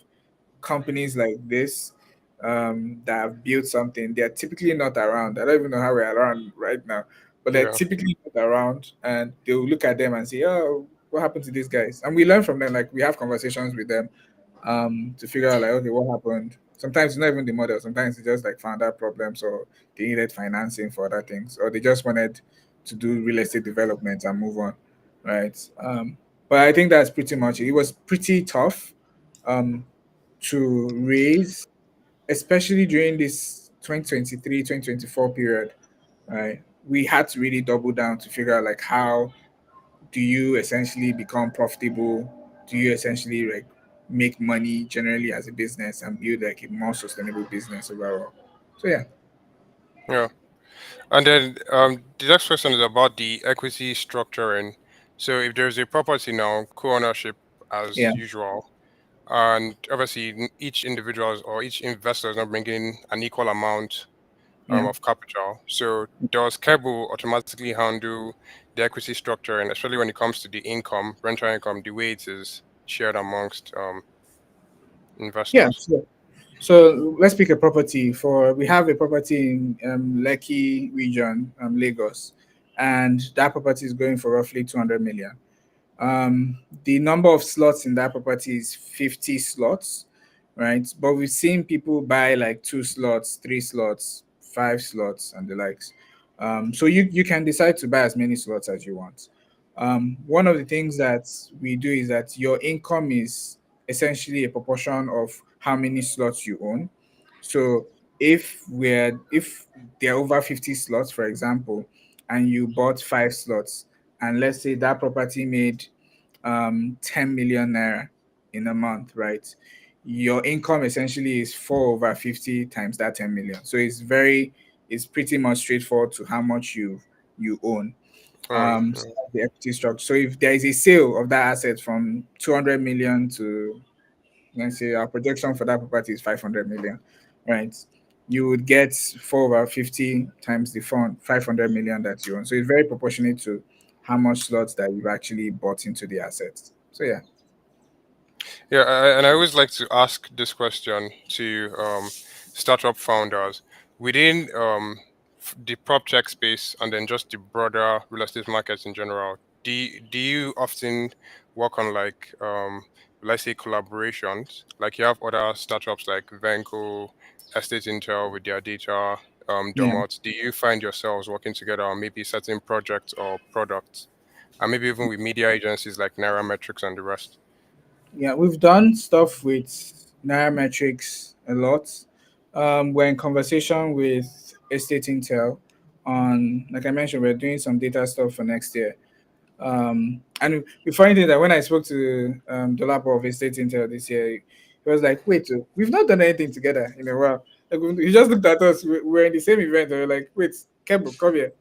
S1: companies like this, that have built something, they're typically not around. I don't even know how we're around right now, but they're
S2: yeah,
S1: typically not around, and they'll look at them and say, "Oh, what happened to these guys?" And we learn from them. Like we have conversations with them, to figure out like, okay, what happened. Sometimes it's not even the model. Sometimes they just like found out problems, or they needed financing for other things, or they just wanted to do real estate development and move on, right? But I think that's pretty much it. It was pretty tough. Um, to raise, especially during this 2023-2024 period, right? We had to really double down to figure out like, how do you essentially become profitable? Do you essentially like make money generally as a business and build like a more sustainable business overall? So yeah.
S2: yeah. And then the next question is about the equity structure. And so if there's a property now, co-ownership
S1: Yeah.
S2: as usual, and obviously each individual or each investor is not bringing an equal amount
S1: Yeah.
S2: of capital. So does Keble automatically handle the equity structure, and especially when it comes to the income, rental income, the way it is shared amongst
S1: Yeah.
S2: investors?
S1: So let's pick a property. We have a property in Lekki region, Lagos, and that property is going for roughly 200 million. The number of slots in that property is 50 slots, right? But we've seen people buy like 2 slots, 3 slots, 5 slots, and the likes. So you can decide to buy as many slots as you want. One of the things that we do is that your income is essentially a proportion of how many slots you own. So if there are over 50 slots, for example, and you bought 5 slots, and let's say that property made 10 million naira in a month, right? Your income essentially is 4 over 50 times that 10 million. So it's pretty much straightforward to how much you own. So that's the equity structure. So if there is a sale of that asset from 200 million to, let's say our projection for that property is 500 million, right? You would get 4 over 50 times the fund, 500 million that you own. So it's very proportionate to how much slots that you've actually bought into the assets. So yeah.
S2: Yeah, and I always like to ask this question to startup founders within the prop tech space and then just the broader real estate markets in general. Do you often work on like let's say collaborations? Like you have other startups like Venco, Estate Intel with their data,
S1: Yeah.
S2: Domot. Do you find yourselves working together on maybe certain projects or products, and maybe even with media agencies like Nairametrics and the rest?
S1: Yeah, we've done stuff with Nairametrics a lot. We're in conversation with Estate Intel on, like I mentioned, we're doing some data stuff for next year. And we find it that when I spoke to Dolapo of Estate Intel this year, he was like, "Wait, we've not done anything together in a while." Like, he just looked at us. We're in the same event. And we're like, "Wait, Keble, come here.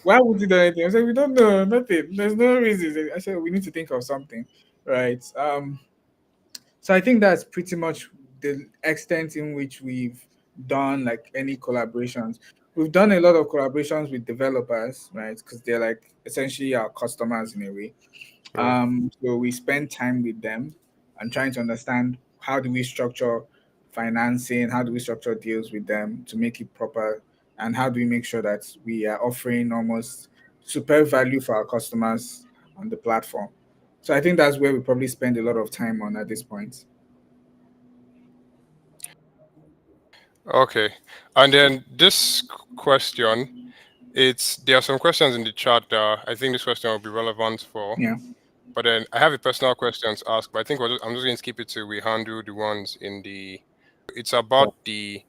S1: Why would you do anything?" I said, "We don't know nothing. There's no reason." I said, "We need to think of something, right?" So I think that's pretty much the extent in which we've done like any collaborations. We've done a lot of collaborations with developers, right? Because they're like essentially our customers in a way.
S2: Mm.
S1: So we spend time with them and trying to understand how do we structure financing, how do we structure deals with them to make it proper, and how do we make sure that we are offering almost super value for our customers on the platform. So I think that's where we probably spend a lot of time on at this point.
S2: Okay. And then this question, it's there are some questions in the chat that I think this question will be relevant for.
S1: Yeah,
S2: But then I have a personal question to ask, but I think I'm just going to keep it to we handle the ones in the. It's about the,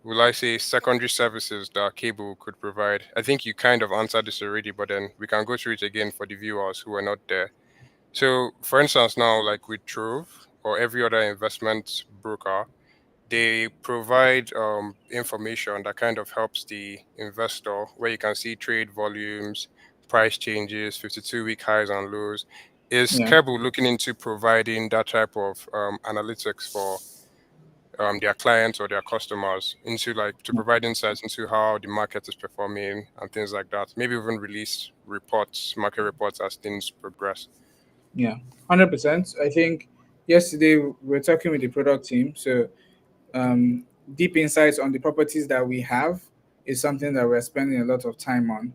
S2: will I say, secondary services that Cable could provide. I think you kind of answered this already, but then we can go through it again for the viewers who are not there. So, for instance, now, like with Trove or every other investment broker, they provide information that kind of helps the investor, where you can see trade volumes, price changes, 52-week highs and lows. Is
S1: yeah,
S2: Keble looking into providing that type of analytics for their clients or their customers into like to provide insights into how the market is performing and things like that? Maybe even release reports, market reports as things progress.
S1: yeah, 100%. I think yesterday we were talking with the product team, so um, deep insights on the properties that we have is something that we're spending a lot of time on.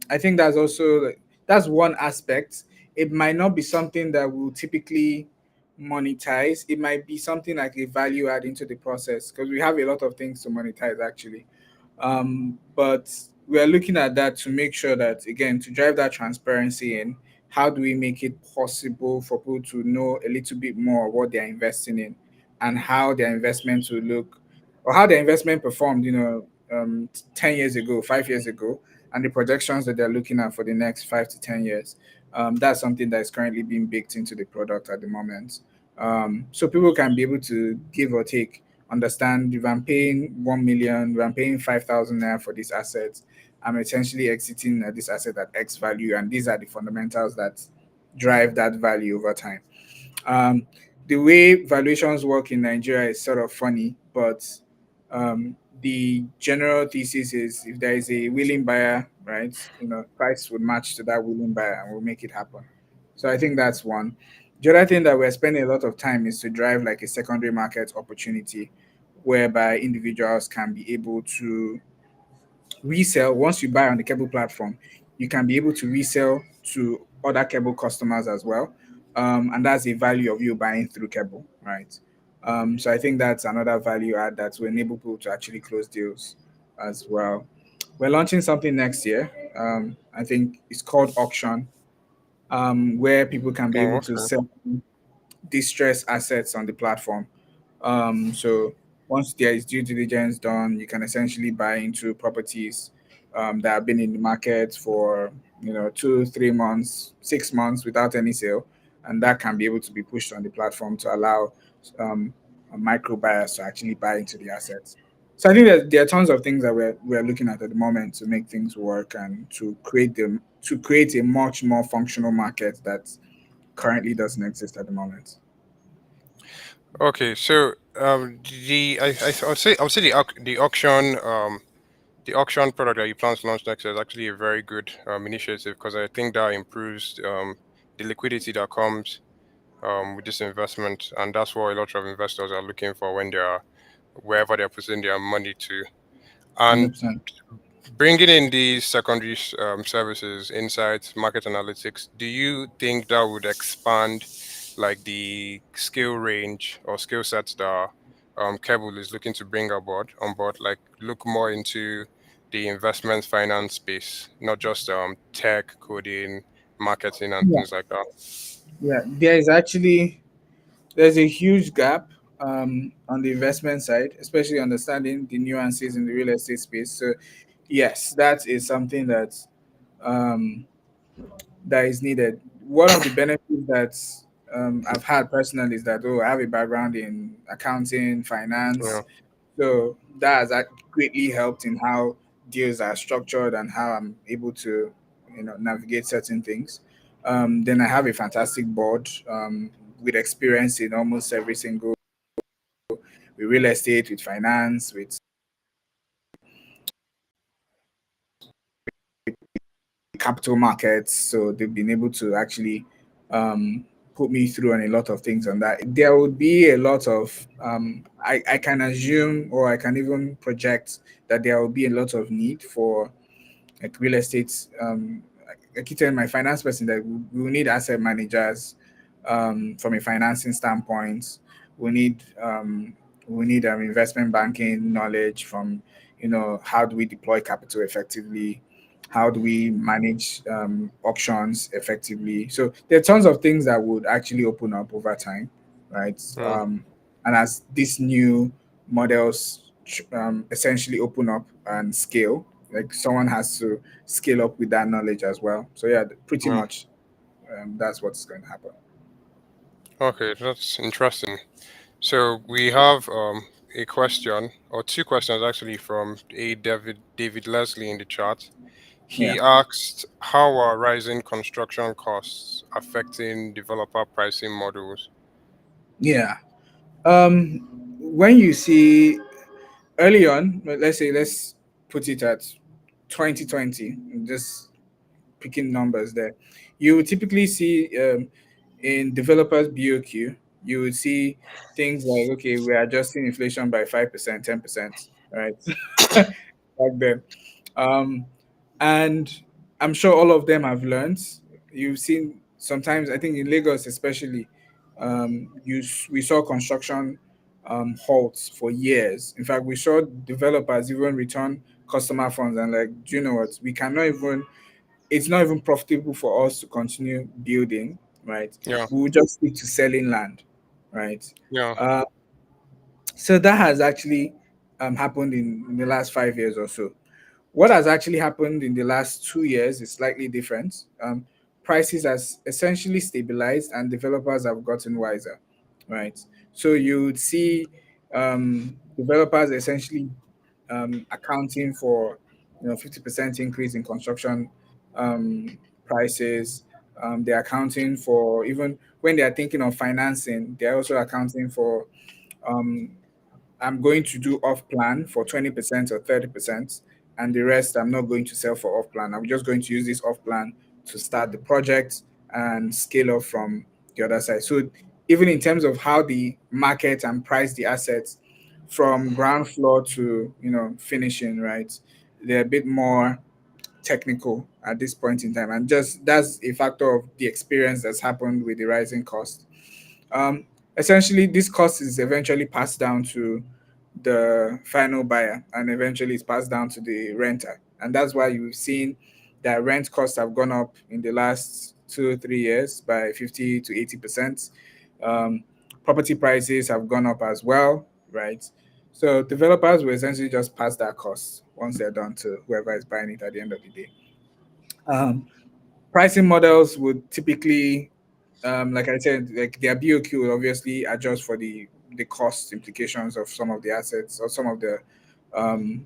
S1: I think that's also that's one aspect. It might not be something that we'll typically monetize. It might be something like a value add into the process because we have a lot of things to monetize actually. But we are looking at that to make sure that, again, to drive that transparency in how do we make it possible for people to know a little bit more what they're investing in and how their investments will look or how their investment performed, 10 years ago, 5 years ago, and the projections that they're looking at for the next 5 to 10 years. That's something that is currently being baked into the product at the moment. So people can be able to give or take, understand if I'm paying 1 million, if I'm paying 5,000 naira for this asset, I'm essentially exiting this asset at X value, and these are the fundamentals that drive that value over time. Um, the way valuations work in Nigeria is sort of funny, but the general thesis is if there is a willing buyer, right, price would match to that willing buyer and we'll make it happen. So I think that's one. The other thing that we're spending a lot of time is to drive like a secondary market opportunity whereby individuals can be able to resell once you buy on the Keble platform. You can be able to resell to other Keble customers as well. And that's the value of you buying through Keble, right? So I think that's another value add that will enable people to actually close deals as well. We're launching something next year. I think it's called auction, where people can be
S2: Oh,
S1: able to
S2: okay.
S1: sell distressed assets on the platform. So once there is due diligence done, you can essentially buy into properties that have been in the market for 2, 3 months, 6 months without any sale, and that can be able to be pushed on the platform to allow um, micro buyers to actually buy into the assets. So I think that there are tons of things that we're looking at the moment to make things work and to create a much more functional market that currently doesn't exist at the moment.
S2: Okay, so I would say the auction product that you plan to launch next year is actually a very good initiative because I think that improves the liquidity that comes with this investment, and that's what a lot of investors are looking for when they are wherever they're putting their money to. And
S1: 100%.
S2: bringing in these secondary services, insights, market analytics, do you think that would expand like the skill range or skill sets that Keble is looking to bring on board, like look more into the investment finance space, not just tech, coding, marketing, and
S1: Yeah,
S2: things like that?
S1: yeah. There's a huge gap on the investment side, especially understanding the nuances in the real estate space. So yes, that is something um, that is needed. One of the benefits that I've had personally is that I have a background in accounting, finance,
S2: Yeah.
S1: so that has greatly helped in how deals are structured and how I'm able to, navigate certain things. Then I have a fantastic board with experience in almost every single with real estate, with finance, with capital markets. So they've been able to actually um, put me through on a lot of things on that. There would be a lot of, I can assume or I can even project that there will be a lot of need for like real estate. I keep telling my finance person that we will need asset managers from a financing standpoint. We need investment banking knowledge from how do we deploy capital effectively, how do we manage auctions effectively. So there are tons of things that would actually open up over time, right?
S2: Mm,
S1: And as these new models essentially open up and scale, like someone has to scale up with that knowledge as well. So yeah, pretty
S2: yeah.
S1: much that's what's going to happen.
S2: Okay, that's interesting. So we have a question or two questions actually from a David Leslie in the chat.
S1: Yeah,
S2: He asked, how are rising construction costs affecting developer pricing models?
S1: yeah. When you see early on, let's put it at 2020, just picking numbers there, you would typically see in developers BOQ, you would see things like, okay, we're adjusting inflation by 5%, 10%, right? Back then. Um, and I'm sure all of them have learned. You've seen sometimes, I think in Lagos especially, we saw construction halts for years. In fact, we saw developers even return customer funds and like, do you know what? We cannot even. It's not even profitable for us to continue building, right?
S2: Yeah,
S1: We will just stick to selling land, right?
S2: yeah,
S1: Uh, so that has actually happened in the last 5 years or so. What has actually happened in the last 2 years is slightly different. Prices has essentially stabilized and developers have gotten wiser, right? So you would see developers essentially accounting for 50% increase in construction prices. They're accounting for, even when they are thinking of financing, they're also accounting for um, I'm going to do off plan for 20% or 30%, and the rest I'm not going to sell for off plan. I'm just going to use this off plan to start the project and scale up from the other side. So even in terms of how the market and price the assets from ground floor to finishing, right? They're a bit more technical at this point in time, and just that's a factor of the experience that's happened with the rising cost. Um, Essentially, this cost is eventually passed down to the final buyer, and eventually it's passed down to the renter, and that's why you've seen that rent costs have gone up in the last 2 or 3 years by 50 to 80%. Um, Property prices have gone up as well, right? So developers will essentially just pass that cost once they're done to whoever is buying it at the end of the day. Um, Pricing models would typically, like I said, like their BOQ will obviously adjust for the cost implications of some of the assets or some of the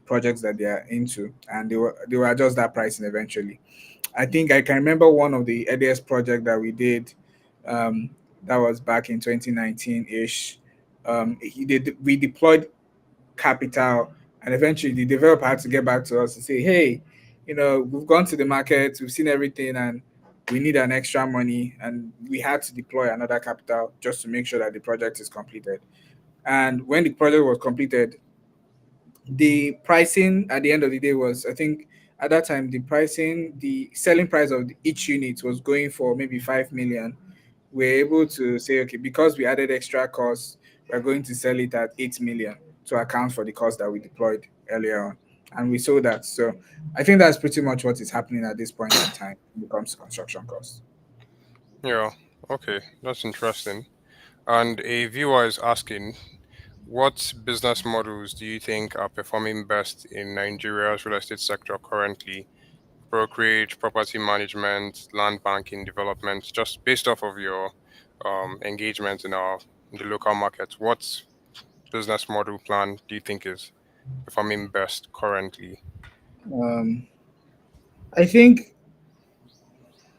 S1: projects that they are into, and they will adjust that pricing eventually. I think I can remember one of the earliest project that we did, um, that was back in 2019 ish. We deployed capital, and eventually the developer had to get back to us and say, hey, we've gone to the market, we've seen everything, and we need an extra money, and we had to deploy another capital just to make sure that the project is completed. And when the project was completed, the pricing at the end of the day was, I think at that time, the selling price of each unit was going for maybe 5 million. We're able to say, okay, because we added extra costs, we're going to sell it at 8 million to account for the cost that we deployed earlier on. And we sold that. So I think that's pretty much what is happening at this point in time when it comes to construction costs.
S2: Yeah. Okay, that's interesting. And a viewer is asking, what business models do you think are performing best in Nigeria's real estate sector currently? Brokerage, property management, land banking, development, just based off of your engagement in the local market. What business model plan do you think is performing best currently?
S1: Um, I think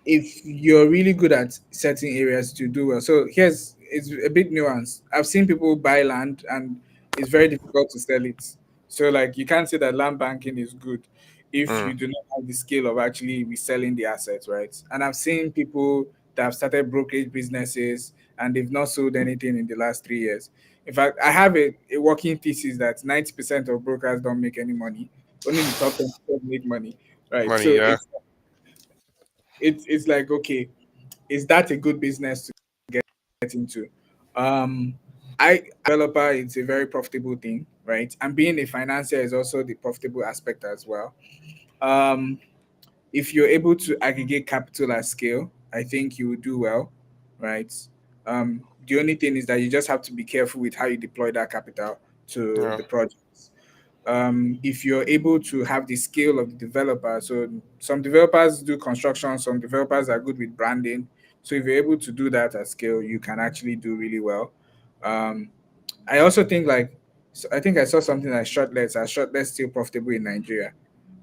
S1: if you're really good at certain areas to do well. So here's it's a bit nuanced. I've seen people buy land and it's very difficult to sell it. So like you can't say that land banking is good if you
S2: Mm,
S1: do not have the skill of actually reselling the assets, right? And I've seen people that have started brokerage businesses and they've not sold anything in the last 3 years. In fact, I have a working thesis that 90% of brokers don't make any money. Only the top 10% make money, right?
S2: money,
S1: So
S2: yeah,
S1: it's like, okay, is that a good business to get into? Um, I developer, it's a very profitable thing, right? And being a financier is also the profitable aspect as well. Um, if you're able to aggregate capital at scale, I think you will do well, right? The only thing is that you just have to be careful with how you deploy that capital to
S2: yeah,
S1: the projects. If you're able to have the skill of the developer. So some developers do construction, some developers are good with branding. So if you're able to do that at scale, you can actually do really well. Um, I also think like I think I saw something like shortlets. Are shortlets still profitable in Nigeria?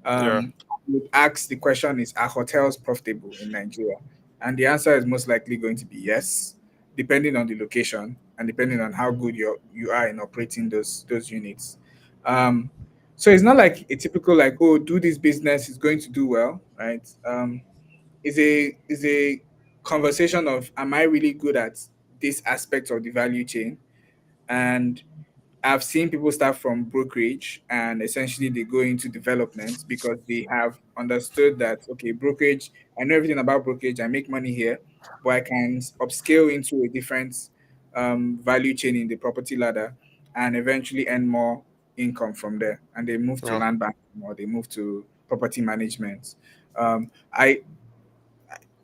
S2: yeah,
S1: I would ask the question: is are hotels profitable in Nigeria? And the answer is most likely going to be yes, depending on the location and depending on how good you are in operating those units. Um, so it's not like a typical like, oh, do this business is going to do well, right? Is a conversation of, am I really good at this aspect of the value chain? And I've seen people start from brokerage and essentially they go into development because they have understood that, okay, brokerage, I know everything about brokerage, I make money here, but I can upscale into a different value chain in the property ladder and eventually earn more income from there. And they move to
S2: yeah,
S1: land banking or they move to property management. Um, I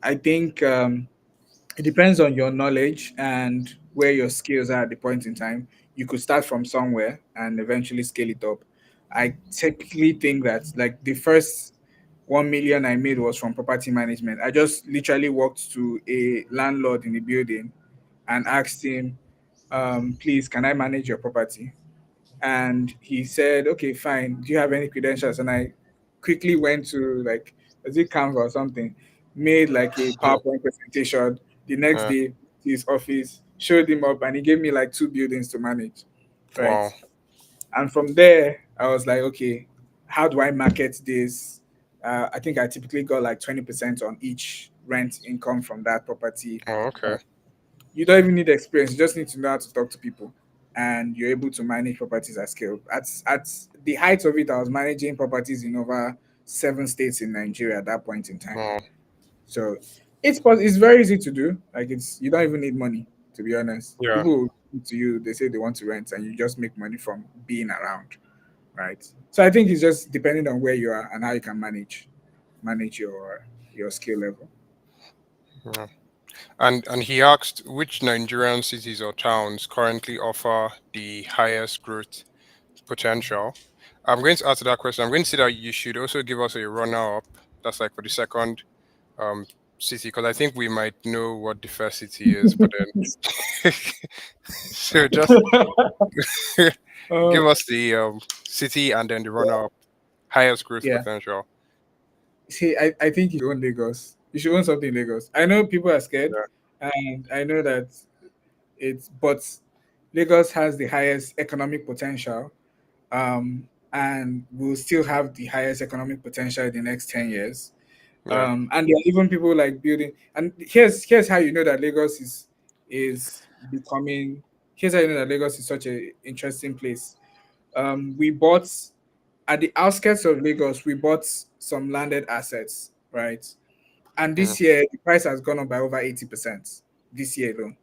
S1: I think it depends on your knowledge and where your skills are at the point in time. You could start from somewhere and eventually scale it up. I typically think that like the first 1 million I made was from property management. I just literally walked to a landlord in the building and asked him, please, can I manage your property? And he said, okay, fine. Do you have any credentials? And I quickly went to like, was it Canva or something, made like a PowerPoint presentation. The next
S2: yeah.
S1: day, to his office, showed him up, and he gave me like 2 buildings to manage, right?
S2: Wow.
S1: And from there, I was like, okay, how do I market this? I think I typically got like 20% on each rent income from that property.
S2: Oh,
S1: Uh,
S2: okay.
S1: you don't even need experience. You just need to know how to talk to people, and you're able to manage properties at scale. At the height of it, I was managing properties in over 7 states in Nigeria at that point in time.
S2: Wow.
S1: So it's very easy to do. Like it's you don't even need money to be honest.
S2: Yeah.
S1: People will come to you, they say they want to rent, and you just make money from being around, right? So I think it's just depending on where you are and how you can manage your skill level.
S2: Yeah. And he asked which Nigerian cities or towns currently offer the highest growth potential. I'm going to answer that question. I'm going to say that you should also give us a runner up. That's like for the second um city, because I think we might know what the first city is, but then so just
S1: uh,
S2: give us the city and then the runner up highest growth
S1: yeah.
S2: potential.
S1: See, I think you should own Lagos. You should own something in Lagos. I know people are scared,
S2: Yeah.
S1: and I know that but Lagos has the highest economic potential, and will still have the highest economic potential in the next 10 years.
S2: Yeah.
S1: And there are even people like building. And here's how you know that Lagos is becoming. Here's how you know that Lagos is such a interesting place. We bought at the outskirts of Lagos. We bought some landed assets, right? And
S2: Mm,
S1: this year the price has gone up by over 80% this year alone.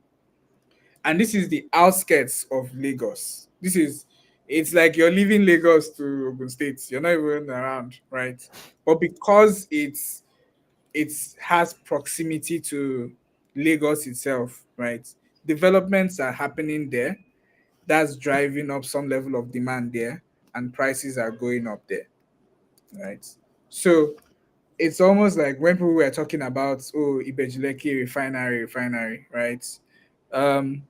S1: And this is the outskirts of Lagos. It's like you're leaving Lagos to Ogun State. You're not even around, right? But because it has proximity to Lagos itself, right? Developments are happening there. That's driving up some level of demand there, and prices are going up there, right? So it's almost like when people were talking about Ibejileki refinery, right? Um,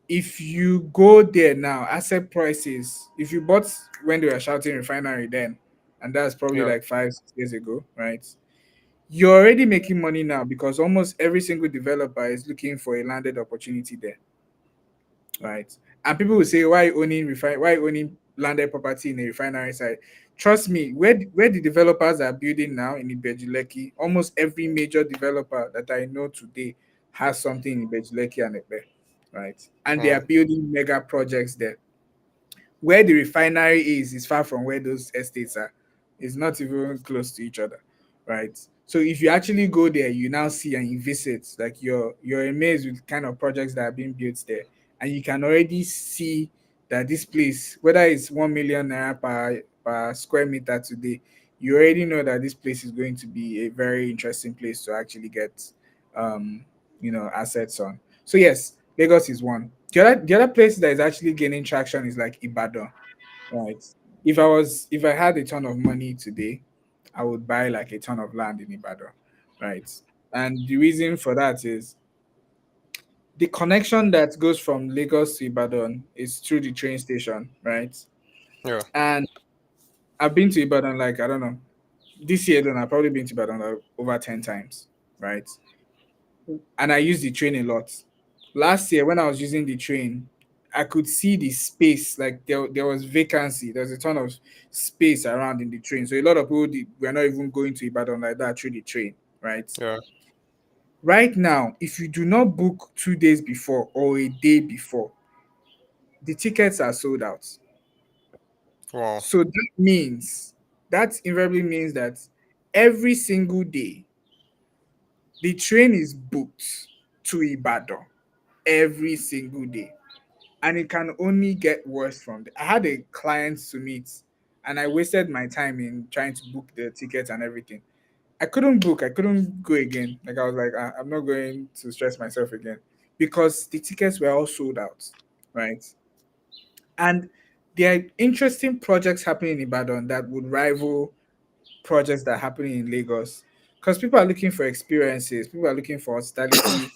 S1: if you go there now, asset prices, if you bought when they were shouting refinery then, and that's probably
S2: yeah.
S1: like 5 6 years ago, right? You're already making money now because almost every single developer is looking for a landed opportunity there, right? And people will say, why owning landed property in a refinery site? Trust me, where the developers are building now in Ibejuleki, almost every major developer that I know today has something in Ibejuleki and Epe, right? And they
S2: Mm,
S1: are building mega projects there. Where the refinery is far from where those estates are. It's not even close to each other, right? So if you actually go there, you now see and you visit, like you're amazed with kind of projects that are being built there, and you can already see that this place, whether it's 1 million naira per square meter today, you already know that this place is going to be a very interesting place to actually get, um, assets on. So yes, Lagos is one. The other place that is actually gaining traction is like Ibadan, right? If I had a ton of money today, I would buy like a ton of land in Ibadan, right? And the reason for that is the connection that goes from Lagos to Ibadan is through the train station, right?
S2: yeah.
S1: And I've been to Ibadan like I don't know. This year, then I've probably been to Ibadan like over 10 times, right? And I use the train a lot. Last year, when I was using the train, I could see the space, like there was vacancy. There's a ton of space around in the train. So a lot of people were not even going to Ibadan like that through the train, right?
S2: Yeah.
S1: Right now, if you do not book 2 days before or a day before, the tickets are sold out.
S2: Wow.
S1: So that invariably means that every single day the train is booked to Ibadan every single day. And it can only get worse from there. I had a client to meet and I wasted my time in trying to book the tickets and everything. I couldn't book, I couldn't go again. Like I was like, I'm not going to stress myself again because the tickets were all sold out, right? And there are interesting projects happening in Ibadan that would rival projects that are happening in Lagos because people are looking for experiences, people are looking for hospitality,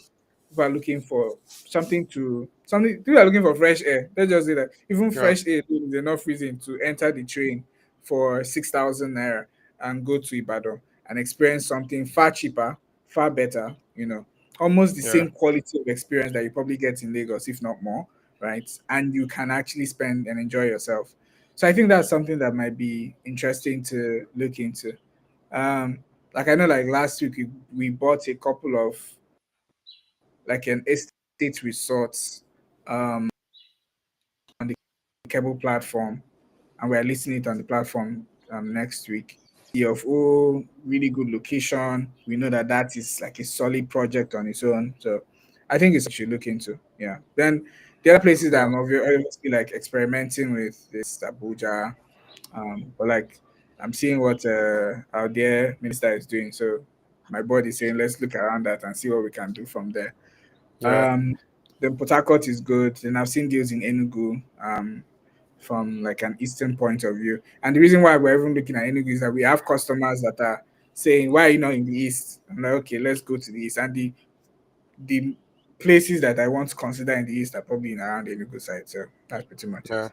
S1: people are looking for something. People are looking for fresh air. Let's just say that even
S2: Yeah.
S1: fresh air is enough reason to enter the train for 6,000 naira and go to Ibadan and experience something far cheaper, far better. Almost the
S2: Yeah.
S1: same quality of experience that you probably get in Lagos, if not more, right? And you can actually spend and enjoy yourself. So I think that's something that might be interesting to look into. Um, like I know, like last week we bought a couple of like an estate resorts on the Keble platform, and we're listing it on the platform next week. of oh, really good location. We know that that is like a solid project on its own. So I think it's should look into. Yeah. Then the other places that
S2: Yeah,
S1: I'm obviously like experimenting with is Abuja. But like I'm seeing what our dear minister is doing. So my board is saying let's look around that and see what we can do from there.
S2: yeah,
S1: Um, then Port Harcourt is good. Then I've seen deals in Enugu. From like an eastern point of view. And the reason why we're even looking at Enugu is that we have customers that are saying, "Why are you not in the east?" I'm like, "Okay, let's go to the east." And the places that I want to consider in the east are probably in around the Enugu side. So that's pretty much it.
S2: yeah.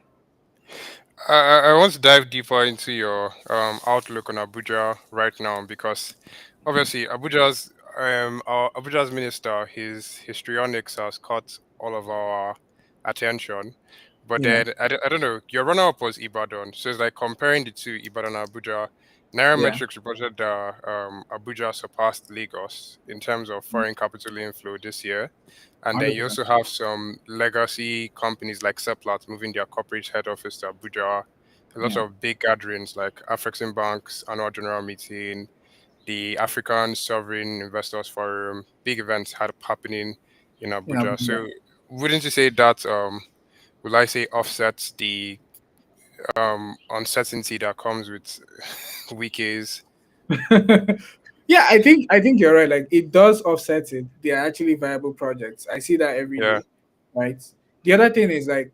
S2: I want to dive deeper into your outlook on Abuja right now because obviously Abuja's minister, his histrionics has caught all of our attention. But
S1: Yeah,
S2: then I don't know, your runner up was Ibadan. So it's like comparing the two, Ibadan and Abuja.
S1: yeah,
S2: Nairametrics reported that Abuja surpassed Lagos in terms of foreign capital inflow this year. And then
S1: hundred
S2: you
S1: percent.
S2: also have some legacy companies like Seplat moving their corporate head office to Abuja. A lot
S1: Yeah,
S2: of big gatherings like Afrexim Bank's annual general meeting, the African Sovereign Investors Forum, big events had happening in
S1: in
S2: Abuja.
S1: Abuja.
S2: So wouldn't you say that will I say offsets the uncertainty that comes with wikis?
S1: Yeah, I think you're right. Like it does offset it. They are actually viable projects. I see that every
S2: Yeah.
S1: day, right? The other thing is like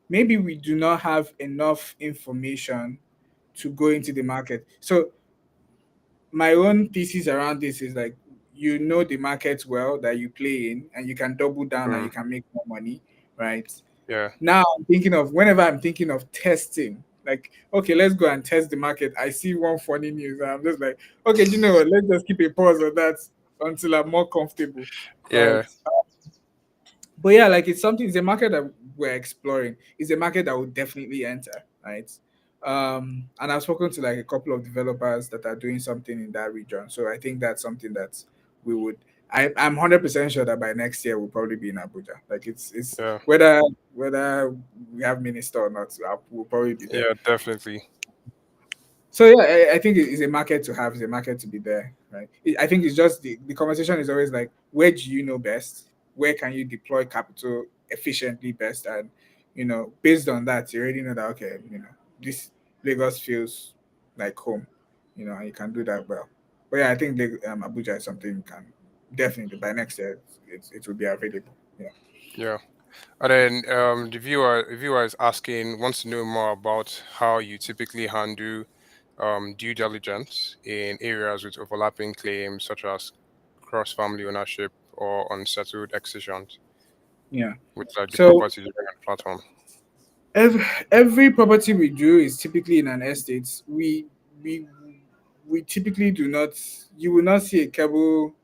S1: maybe we do not have enough information to go into the market. So my own thesis around this is like you know the market well that you play in and you can double down and
S2: Mm,
S1: you can make more money, right?
S2: yeah.
S1: Now I'm thinking of whenever I'm thinking of testing, like, okay, let's go and test the market. I see one funny news and I'm just like, okay, do you know what? Let's just keep a pause on that until I'm more comfortable, right?
S2: Yeah.
S1: But yeah, like it's a market that we're exploring. It's a market that will definitely enter, right? And I've spoken to like a couple of developers that are doing something in that region. So I think that's something that we would I'm 100% sure that by next year we'll probably be in Abuja. Like it's
S2: Yeah.
S1: whether we have minister or not, we'll probably be there.
S2: Yeah, definitely.
S1: So yeah, I think it's a market to have, it's a market to be there, right? I think it's just the conversation is always like, where do you know best? Where can you deploy capital efficiently best? And based on that, you already know that okay, this Lagos feels like home, and you can do that well. But yeah, I think Abuja is something you can definitely by next year it will be available. Yeah.
S2: Yeah. And then the viewer is asking, wants to know more about how you typically handle due diligence in areas with overlapping claims such as cross family ownership or unsettled excisions
S1: Yeah.
S2: with like the
S1: So
S2: property you bring on the platform.
S1: every property we do is typically in an estate. We we typically do not. You will not see a cable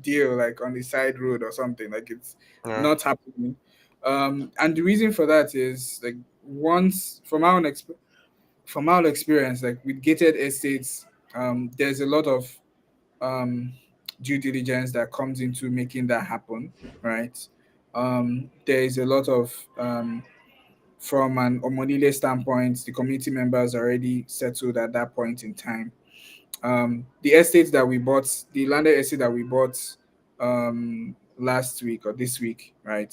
S1: deal like on the side road or something. Like it's
S2: Yeah.
S1: not happening. And the reason for that is like once from our experience, like with gated estates, there's a lot of um due diligence that comes into making that happen, right? There is a lot of from an Omonile standpoint, the community members already settled at that point in time. The estate that we bought, the landed estate that we bought last week or this week, right,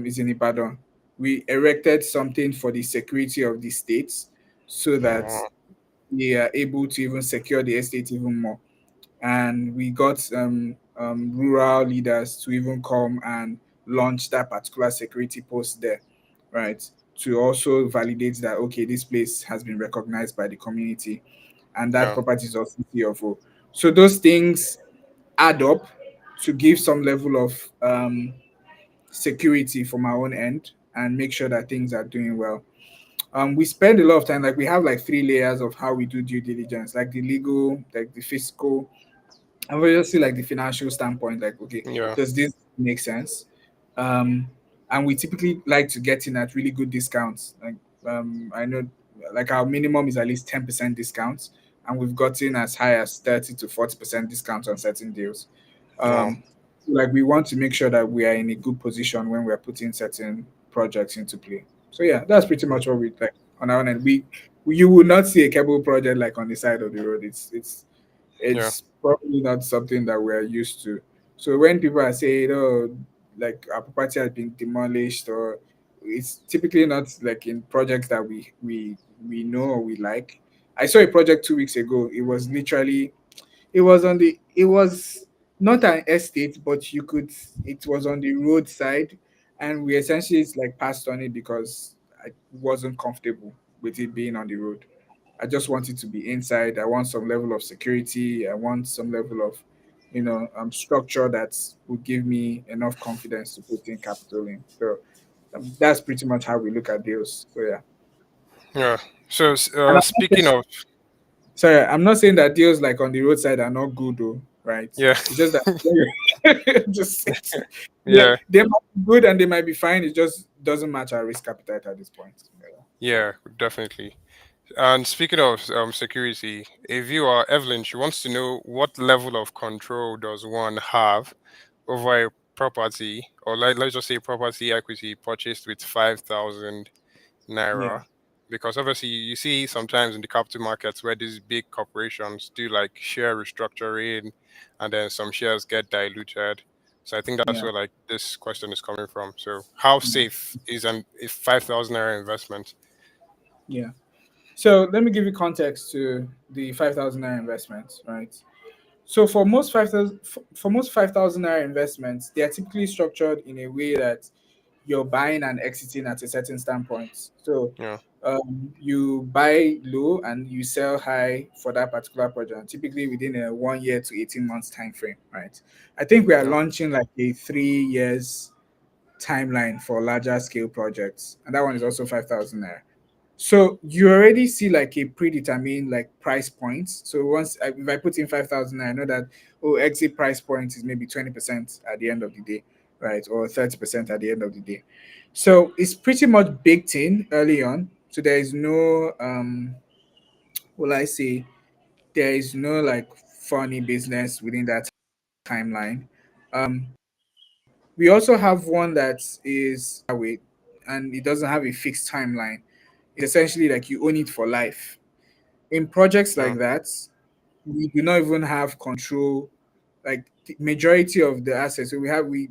S1: is in Ibadan. We erected something for the security of the states so that
S2: Oh,
S1: we are able to even secure the estate even more. And we got rural leaders to even come and launch that particular security post there, right? To also validate that okay, this place has been recognized by the community, and that
S2: yeah.
S1: property is also CFO. So those things add up to give some level of security from our own end and make sure that things are doing well. We spend a lot of time, like we have like three layers of how we do due diligence, like the legal, like the fiscal, and obviously like the financial standpoint, like okay,
S2: Yeah.
S1: does this make sense? And we typically like to get in at really good discounts. Like I know like our minimum is at least 10% discounts, and we've gotten as high as 30 to 40% discounts on certain deals.
S2: Wow.
S1: Like we want to make sure that we are in a good position when we're putting certain projects into play. So yeah, that's pretty much what we like on our end. You will not see a cable project like on the side of the road.
S2: Yeah.
S1: It's probably not something that we are used to. So when people are saying, "Oh, like our property has been demolished," or it's typically not like in projects that we know or we like. I saw a project 2 weeks ago. It was literally it was not an estate, but you could it was on the roadside, and we essentially it's like passed on it because I wasn't comfortable with it being on the road. I just want it to be inside. I want some level of security. I want some level of, structure that would give me enough confidence to put in capital in. So that's pretty much how we look at deals. So yeah.
S2: Yeah. So
S1: And I'm not saying,
S2: speaking of,
S1: sorry, I'm not saying that deals like on the roadside are not good though, right?
S2: yeah,
S1: It's just that just yeah,
S2: yeah,
S1: they might be good and they might be fine. It just doesn't match our risk appetite at this point. Yeah.
S2: yeah, definitely. And speaking of security, a viewer, Evelyn, she wants to know what level of control does one have over a property, or let's just say property equity purchased with 5,000 naira.
S1: Yeah.
S2: Because obviously, you see sometimes in the capital markets where these big corporations do like share restructuring, and then some shares get diluted. So I think that's
S1: Yeah.
S2: where like this question is coming from. So how
S1: Yeah.
S2: safe is an if 5,000 naira investment?
S1: Yeah. So let me give you context to the 5,000 naira investments, right? So for most 5,000 naira investments, they are typically structured in a way that you're buying and exiting at a certain standpoint. So
S2: Yeah,
S1: you buy low and you sell high for that particular project, typically within a 1 year to 18 months time frame, right? I think we are
S2: yeah,
S1: launching like a 3 years timeline for larger scale projects, and that one is also 5,000 naira. So you already see like a predetermined like price point. So if I put in 5,000, I know that exit price point is maybe 20% at the end of the day, right, or 30% at the end of the day. So it's pretty much baked in early on. So there is no will I say there is no like funny business within that timeline. We also have one that is away, and it doesn't have a fixed timeline. It's essentially like you own it for life. In projects
S2: yeah,
S1: like that, we do not even have control. Like the majority of the assets, so we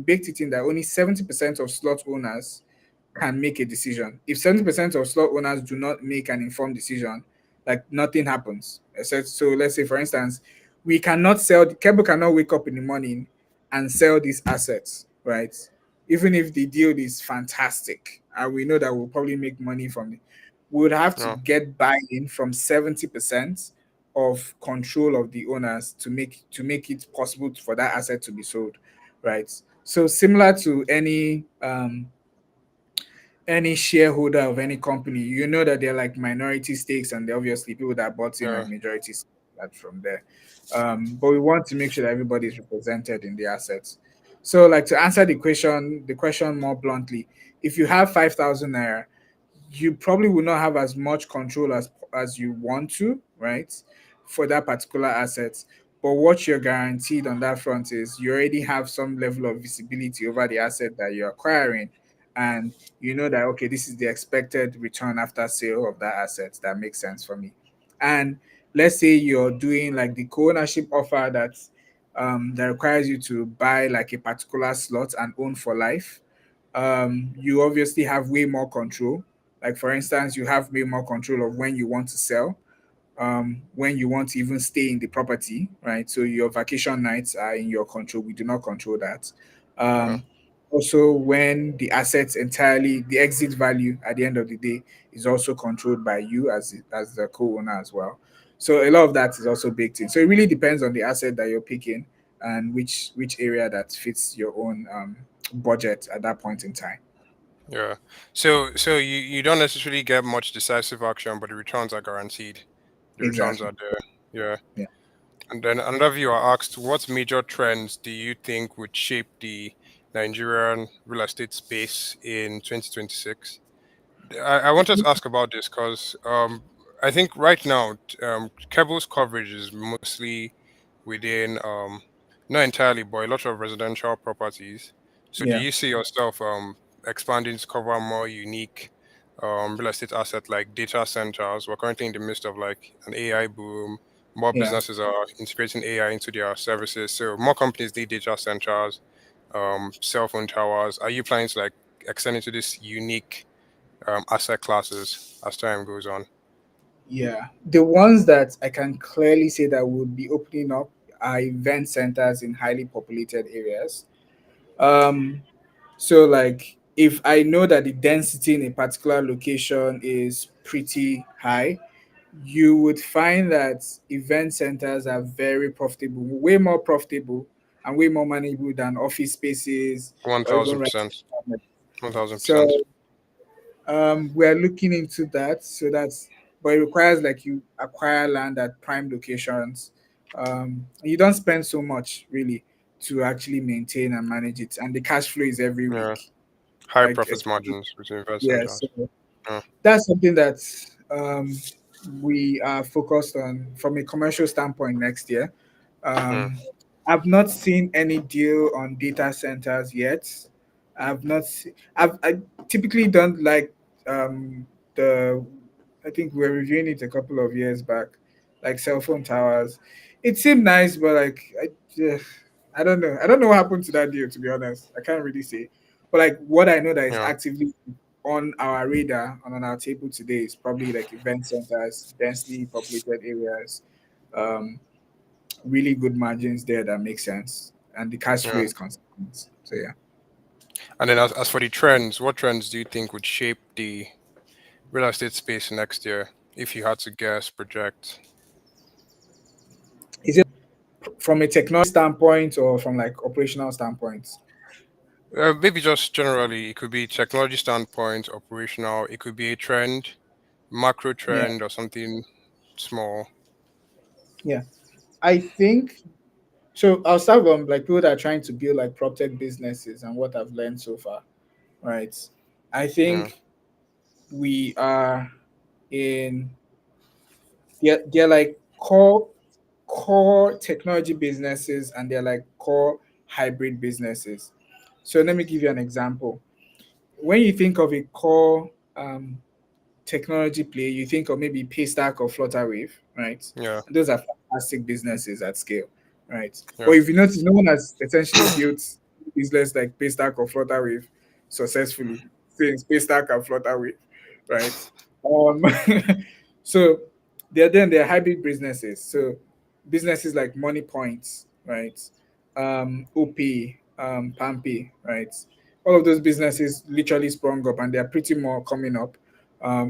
S1: baked it in that only 70% of slot owners can make a decision. If 70% of slot owners do not make an informed decision, like nothing happens. So let's say, for instance, we cannot sell, Keble cannot wake up in the morning and sell these assets, right? Even if the deal is fantastic and we know that we'll probably make money from it, we would have to
S2: yeah,
S1: get buy-in from 70% of control of the owners to make it possible for that asset to be sold, right? So similar to any shareholder of any company, you know that they're like minority stakes, and they're obviously people that bought in
S2: yeah,
S1: at majority stakes that from there. But we want to make sure that everybody is represented in the assets. So, like to answer the question more bluntly, if you have 5,000 naira, you probably will not have as much control as you want to, right, for that particular asset. But what you're guaranteed on that front is you already have some level of visibility over the asset that you're acquiring, and you know that okay, this is the expected return after sale of that asset. That makes sense for me. And let's say you're doing like the co-ownership offer that requires you to buy like a particular slot and own for life. You obviously have way more control. Like for instance, you have way more control of when you want to sell, when you want to even stay in the property, right? So your vacation nights are in your control. We do not control that.
S2: yeah,
S1: Um, Also, when the assets entirely, the exit value at the end of the day is also controlled by you as the co-owner as well. So a lot of that is also baked in. So it really depends on the asset that you're picking and which area that fits your own budget at that point in time.
S2: yeah. So you don't necessarily get much decisive action, but the returns are guaranteed. The returns
S1: Exactly.
S2: are there. Yeah.
S1: Yeah.
S2: And then another viewer asked, what major trends do you think would shape the Nigerian real estate space in 2026? I wanted to ask about this because I think right now Keble's coverage is mostly within not entirely, but a lot of residential properties. So do
S1: Yeah.
S2: you see yourself expanding to cover more unique real estate asset like data centers. We're currently in the midst of like an AI boom. More
S1: Yeah.
S2: businesses are integrating AI into their services. So more companies need data centers, cell phone towers. Are you planning to like extend into this unique asset classes as time goes on?
S1: Yeah. The ones that I can clearly say that would be opening up are event centers in highly populated areas. Um, so like if I know that the density in a particular location is pretty high, you would find that event centers are very profitable, way more profitable and way more manageable than office spaces
S2: One
S1: or even
S2: thousand
S1: rental
S2: percent.
S1: apartments.
S2: 1000%.
S1: So we are looking into that. So that's, but it requires like you acquire land at prime locations. You don't spend so much really to actually maintain and manage it, and the cash flow is every
S2: Yeah.
S1: week.
S2: High
S1: Like
S2: profit margins between event
S1: yeah,
S2: centers.
S1: so
S2: Yeah.
S1: that's something that um, we are focused on from a commercial standpoint next year.
S2: Mm.
S1: Um, I've not seen any deal on data centers yet. I've not. I typically don't like the. I think we were reviewing it a couple of years back, like cell phone towers. It seemed nice, but like I don't know. I don't know what happened to that deal. To be honest, I can't really say. But like what I know that is
S2: Yeah.
S1: actively on our radar and on our table today is probably like event centers, densely populated areas, um, really good margins there that make sense, and the cash flow
S2: Yeah.
S1: is consistent. So yeah,
S2: And then as for the trends, what trends do you think would shape the real estate space next year if you had to guess, project?
S1: is it from a technology standpoint or from like operational standpoint?
S2: Maybe just generally, it could be technology standpoint, operational. It could be a trend, macro
S1: Yeah,
S2: trend, or something small.
S1: yeah. I think so. I'll start from like people that are trying to build like prop tech businesses and what I've learned so far. Right. I
S2: Yeah.
S1: think we are in they're like core technology businesses and they're like core hybrid businesses. So let me give you an example. When you think of a core technology play, you think of maybe Paystack or Flutterwave, right?
S2: Yeah.
S1: And those are fantastic businesses at scale, right? But
S2: Yeah.
S1: if you notice, no one has essentially built business like Paystack or Flutterwave successfully since Paystack and Flutterwave, right? Um, so they're hybrid businesses. So businesses like Money Points, right? OP, Pampy, right? All of those businesses literally sprung up and they're pretty more coming up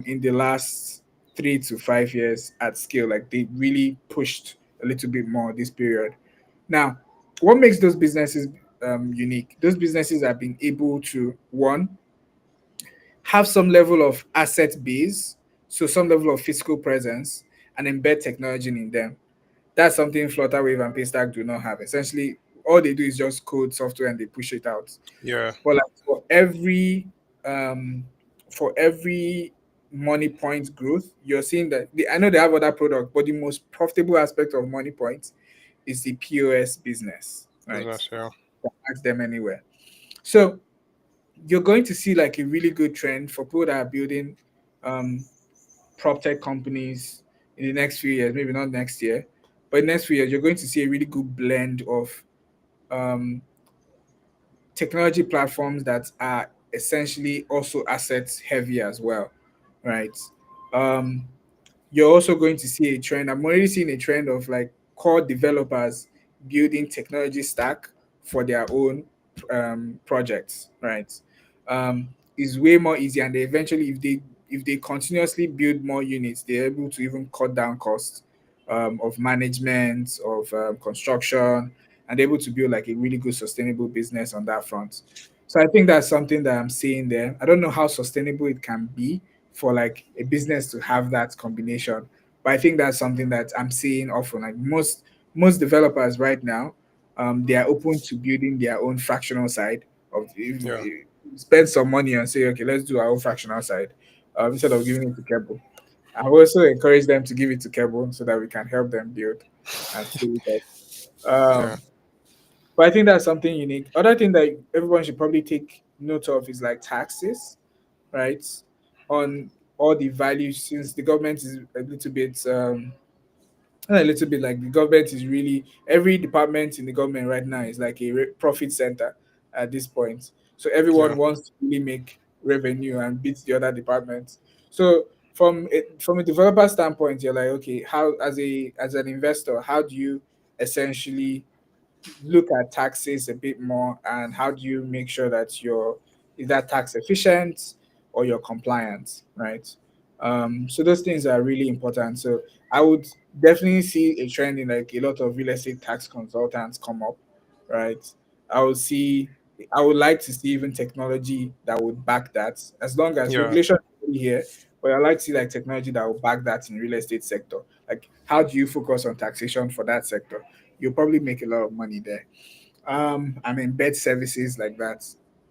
S1: in the last 3 to 5 years at scale. Like they really pushed a little bit more this period. Now, what makes those businesses unique? Those businesses have been able to one have some level of asset base, so some level of physical presence, and embed technology in them. That's something Flutterwave and Paystack do not have. Essentially, all they do is just code software and they push it out.
S2: Yeah.
S1: But like um for every money point growth, you're seeing that I know they have other products, but the most profitable aspect of money points is the POS business, right?
S2: Business. Yeah.
S1: Ask them anywhere. So you're going to see like a really good trend for people that are building um prop tech companies in the next few years, maybe not next year, but in the next few years, you're going to see a really good blend of um technology platforms that are essentially also assets heavy as well, right? Um, you're also going to see a trend. I'm already seeing a trend of like core developers building technology stack for their own projects, right? Is way more easy, and they eventually, if they continuously build more units, they're able to even cut down costs of management, of construction, and able to build like a really good sustainable business on that front. So I think that's something that I'm seeing there. I don't know how sustainable it can be for like a business to have that combination, but I think that's something that I'm seeing often. Like most developers right now, they are open to building their own fractional side of
S2: Yeah.
S1: spend some money and say, okay, let's do our own fractional side instead of giving it to Keble. I also encourage them to give it to Keble so that we can help them build and scale it up.
S2: Yeah.
S1: But I think that's something unique. Other thing that everyone should probably take note of is like taxes, right? on all the values, since the government is a little bit not a little bit, like the government is really, every department in the government right now is like a profit center at this point. So everyone
S2: Yeah.
S1: wants to really make revenue and beat the other departments. So from a developer standpoint, you're like, okay, how, as an investor, how do you essentially look at taxes a bit more, and how do you make sure that you're either tax efficient or you're compliant, right? So those things are really important. So I would definitely see a trend in like a lot of real estate tax consultants come up, right? I would see, I would like to see even technology that would back that, as long as
S2: Yeah.
S1: regulation is already here. But I like to see like technology that will back that in real estate sector. Like, how do you focus on taxation for that sector? You'll probably make a lot of money there. I mean, bed services like that.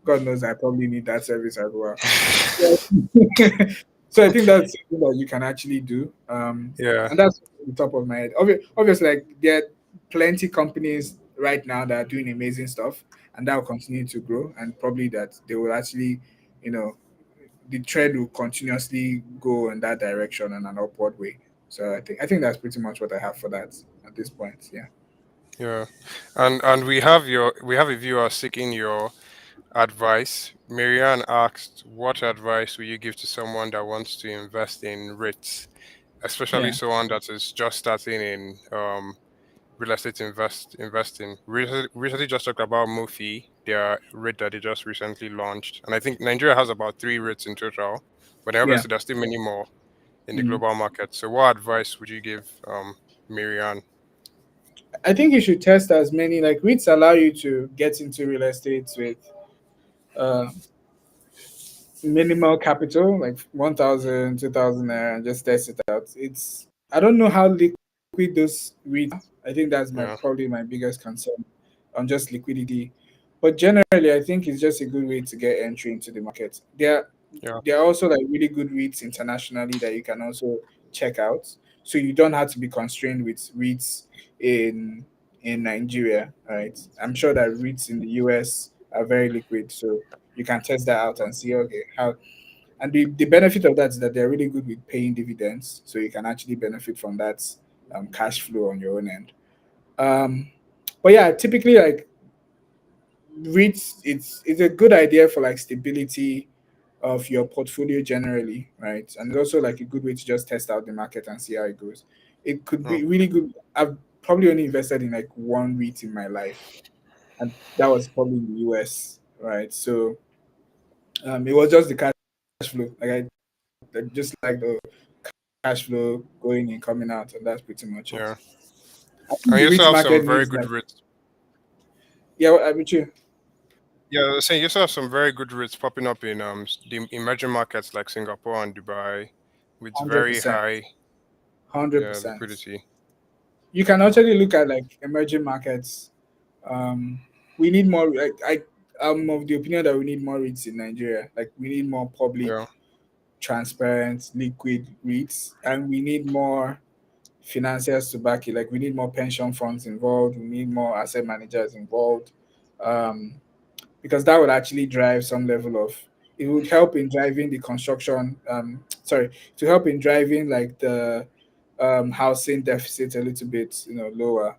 S1: God knows I probably need that service as well. So, so I think that's something that you can actually do.
S2: Yeah.
S1: And that's on the top of my head. Obviously, like there are plenty companies right now that are doing amazing stuff, and that will continue to grow, and probably that they will actually, you know, the trend will continuously go in that direction in an upward way. So I think that's pretty much what I have for that at this point. Yeah.
S2: Yeah. And we have a viewer seeking your advice. Marianne asked, what advice will you give to someone that wants to invest in REITs, especially
S1: Yeah.
S2: someone that is just starting in real estate investing? Recently just talked about Mufi, their REIT that they just recently launched. And I think Nigeria has about three REITs in total, but then
S1: Yeah.
S2: obviously there's still many more in the
S1: Mm.
S2: global market. So what advice would you give Marianne?
S1: I think you should test as many, like REITs allow you to get into real estate with uh, minimal capital, like 1,000, 2,000 naira, and just test it out. It's, I don't know how liquid those REITs are. I think that's my
S2: Yeah.
S1: probably my biggest concern on just liquidity. But generally, I think it's just a good way to get entry into the market.
S2: Yeah.
S1: There are also like really good REITs internationally that you can also check out. So you don't have to be constrained with REITs in Nigeria, right? I'm sure that REITs in the US are very liquid, so you can test that out and see, okay, how. And the benefit of that is that they're really good with paying dividends, so you can actually benefit from that cash flow on your own end. Um, but yeah, typically like REITs, it's a good idea for like stability of your portfolio generally, right? And it's also like a good way to just test out the market and see how it goes. It could
S2: Oh,
S1: be really good. I've probably only invested in like one REIT in my life, and that was probably in the US, right? So it was just the cash flow. I just like the cash flow going in, coming out, and that's pretty much it.
S2: yeah.
S1: I think
S2: And
S1: the
S2: you also
S1: REIT
S2: have some
S1: market
S2: very
S1: needs
S2: good
S1: like,
S2: REITs.
S1: yeah, what I you,
S2: Yeah, I was saying you also have some very good REITs popping up in the emerging markets like Singapore and Dubai with
S1: hundred
S2: very
S1: percent,
S2: high
S1: 100%.
S2: liquidity.
S1: You can
S2: Yeah.
S1: actually look at like emerging markets. We need more. I'm of the opinion that we need more REITs in Nigeria. Like we need more public,
S2: Yeah.
S1: transparent, liquid REITs, and we need more financiers to back it. Like we need more pension funds involved. We need more asset managers involved, um, because that would actually drive some level of. It would help in driving the construction. Sorry, to help in driving like the housing deficit a little bit, lower.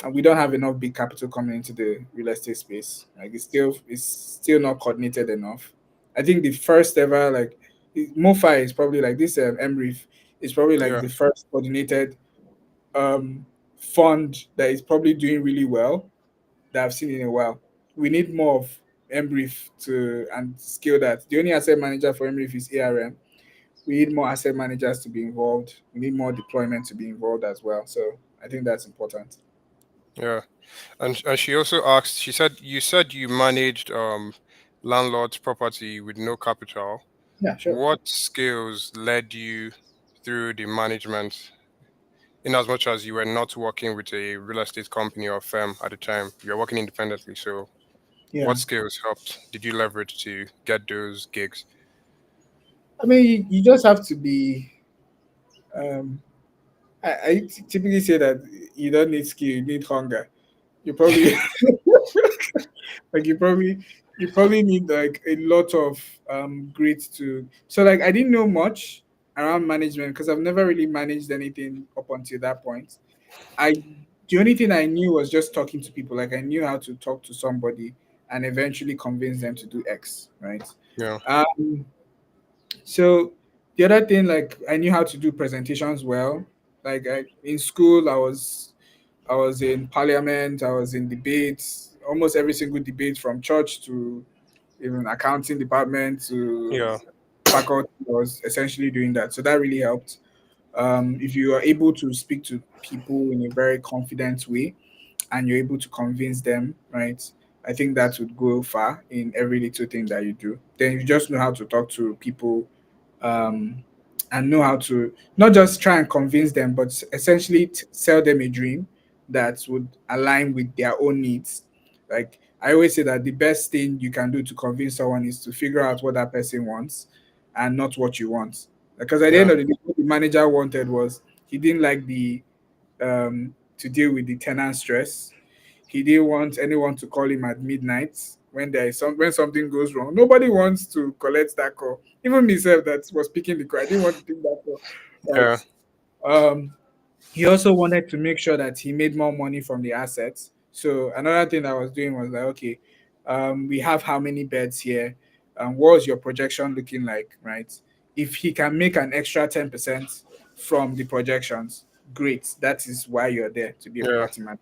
S1: And we don't have enough big capital coming into the real estate space. Like it's still not coordinated enough. I think the first ever like MoFi is probably like this MREF is probably like
S2: Yeah.
S1: the first coordinated um fund that is probably doing really well that I've seen in a while. We need more of MREF to and scale that. The only asset manager for MREF is ARM. We need more asset managers to be involved. We need more deployment to be involved as well. So I think that's important.
S2: Yeah. And she also asked, she said you said you managed landlord's property with no capital.
S1: Yeah, sure.
S2: What skills led you through the management in as much as you were not working with a real estate company or firm at the time? You were working independently. So what
S1: Yeah.
S2: skills helped did you leverage to get those gigs?
S1: I mean, you just have to be. Um, I typically say that you don't need skill, you need hunger. You probably like you probably you probably need like a lot of grit to. So like I didn't know much around management because I've never really managed anything up until that point. I The only thing I knew was just talking to people. Like I knew how to talk to somebody and eventually convince them to do X, right?
S2: Yeah,
S1: Um, so the other thing, like I knew how to do presentations well. In school, I was in parliament, I was in debates, almost every single debate from church to even accounting department to
S2: yeah,
S1: faculty. I was essentially doing that. So that really helped. If you are able to speak to people in a very confident way and you're able to convince them, right? I think that would go far in every little thing that you do. Then you just know how to talk to people, um, and know how to not just try and convince them, but essentially sell them a dream that would align with their own needs. Like I always say that the best thing you can do to convince someone is to figure out what that person wants and not what you want. Because at the end
S2: yeah,
S1: of the day, what the manager wanted was he didn't like the to deal with the tenant stress. He didn't want anyone to call him at midnight when something goes wrong. Nobody wants to collect that call. Even myself that was picking the call, I didn't want to pick that call. Right.
S2: yeah,
S1: Um, he also wanted to make sure that he made more money from the assets. So another thing I was doing was like, okay, we have how many beds here? What's your projection looking like, right? If he can make an extra 10% from the projections, great. That is why you're there to be a
S2: yeah,
S1: property manager,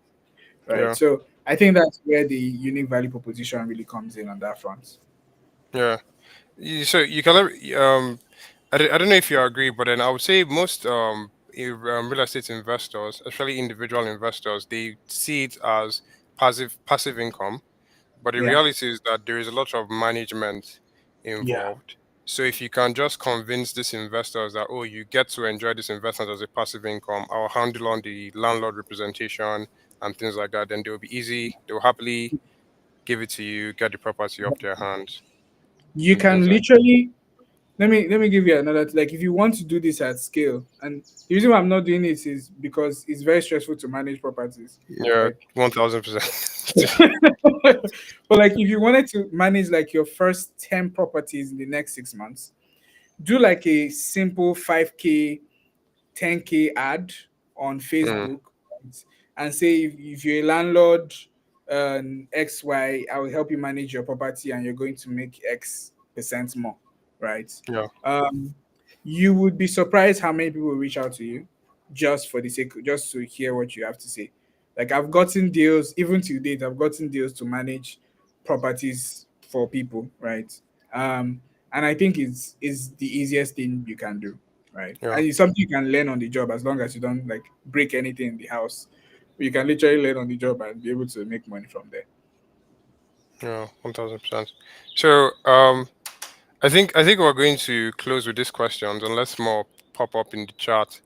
S1: right?
S2: yeah,
S1: So I think that's where the unique value proposition really comes in on that front.
S2: yeah. So you can I don't know if you agree, but then I would say most real estate investors, especially individual investors, they see it as passive income. But the
S1: Yeah.
S2: reality is that there is a lot of management
S1: Yeah.
S2: involved. So if you can just convince these investors that, oh, you get to enjoy this investment as a passive income, I'll handle on the landlord representation and things like that, then they'll be easy. They'll happily give it to you, get the property off their hands
S1: You
S2: and things
S1: can
S2: like
S1: literally let me give you another, like if you want to do this at scale, and the reason why I'm not doing it is because it's very stressful to manage properties.
S2: that. Yeah,
S1: Like
S2: 1000%.
S1: but like if you wanted to manage like your first 10 properties in the next 6 months, do like a simple 5K 10K ad on
S2: Mm,
S1: Facebook, right? And say if you're a landlord, XY, I will help you manage your property and you're going to make X% more, right?
S2: yeah,
S1: Um, you would be surprised how many people will reach out to you just for the sake, just to hear what you have to say. Like I've gotten deals, even to date, I've gotten deals to manage properties for people, right? And I think it's the easiest thing you can do, right?
S2: yeah,
S1: And it's something you can learn on the job as long as you don't like break anything in the house. You can literally learn on the job and be able to make money from there.
S2: yeah, 1000%. So, I think we're going to close with these questions unless more pop up in the chat.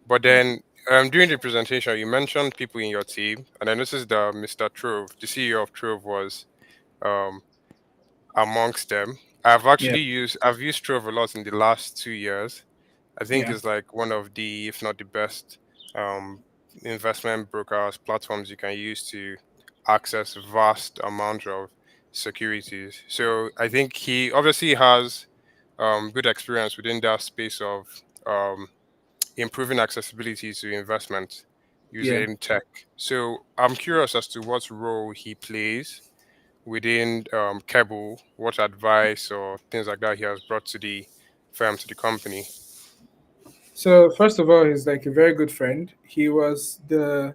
S2: But
S1: Yeah.
S2: then during the presentation, you mentioned people in your team, and I noticed that Mr. Trove, the CEO of Trove, was um, amongst them.
S1: Yeah.
S2: I've used Trove a lot in the last 2 years. I think
S1: Yeah.
S2: it's like one of the, if not the best, um, investment brokers platforms you can use to access vast amount of securities. So I think he obviously has good experience within that space of um, improving accessibility to investment
S1: Yeah.
S2: using tech. So I'm curious as to what role he plays within Keble, what advice or things like that he has brought to the firm, to the company.
S1: So first of all, he's like a very good friend. He was the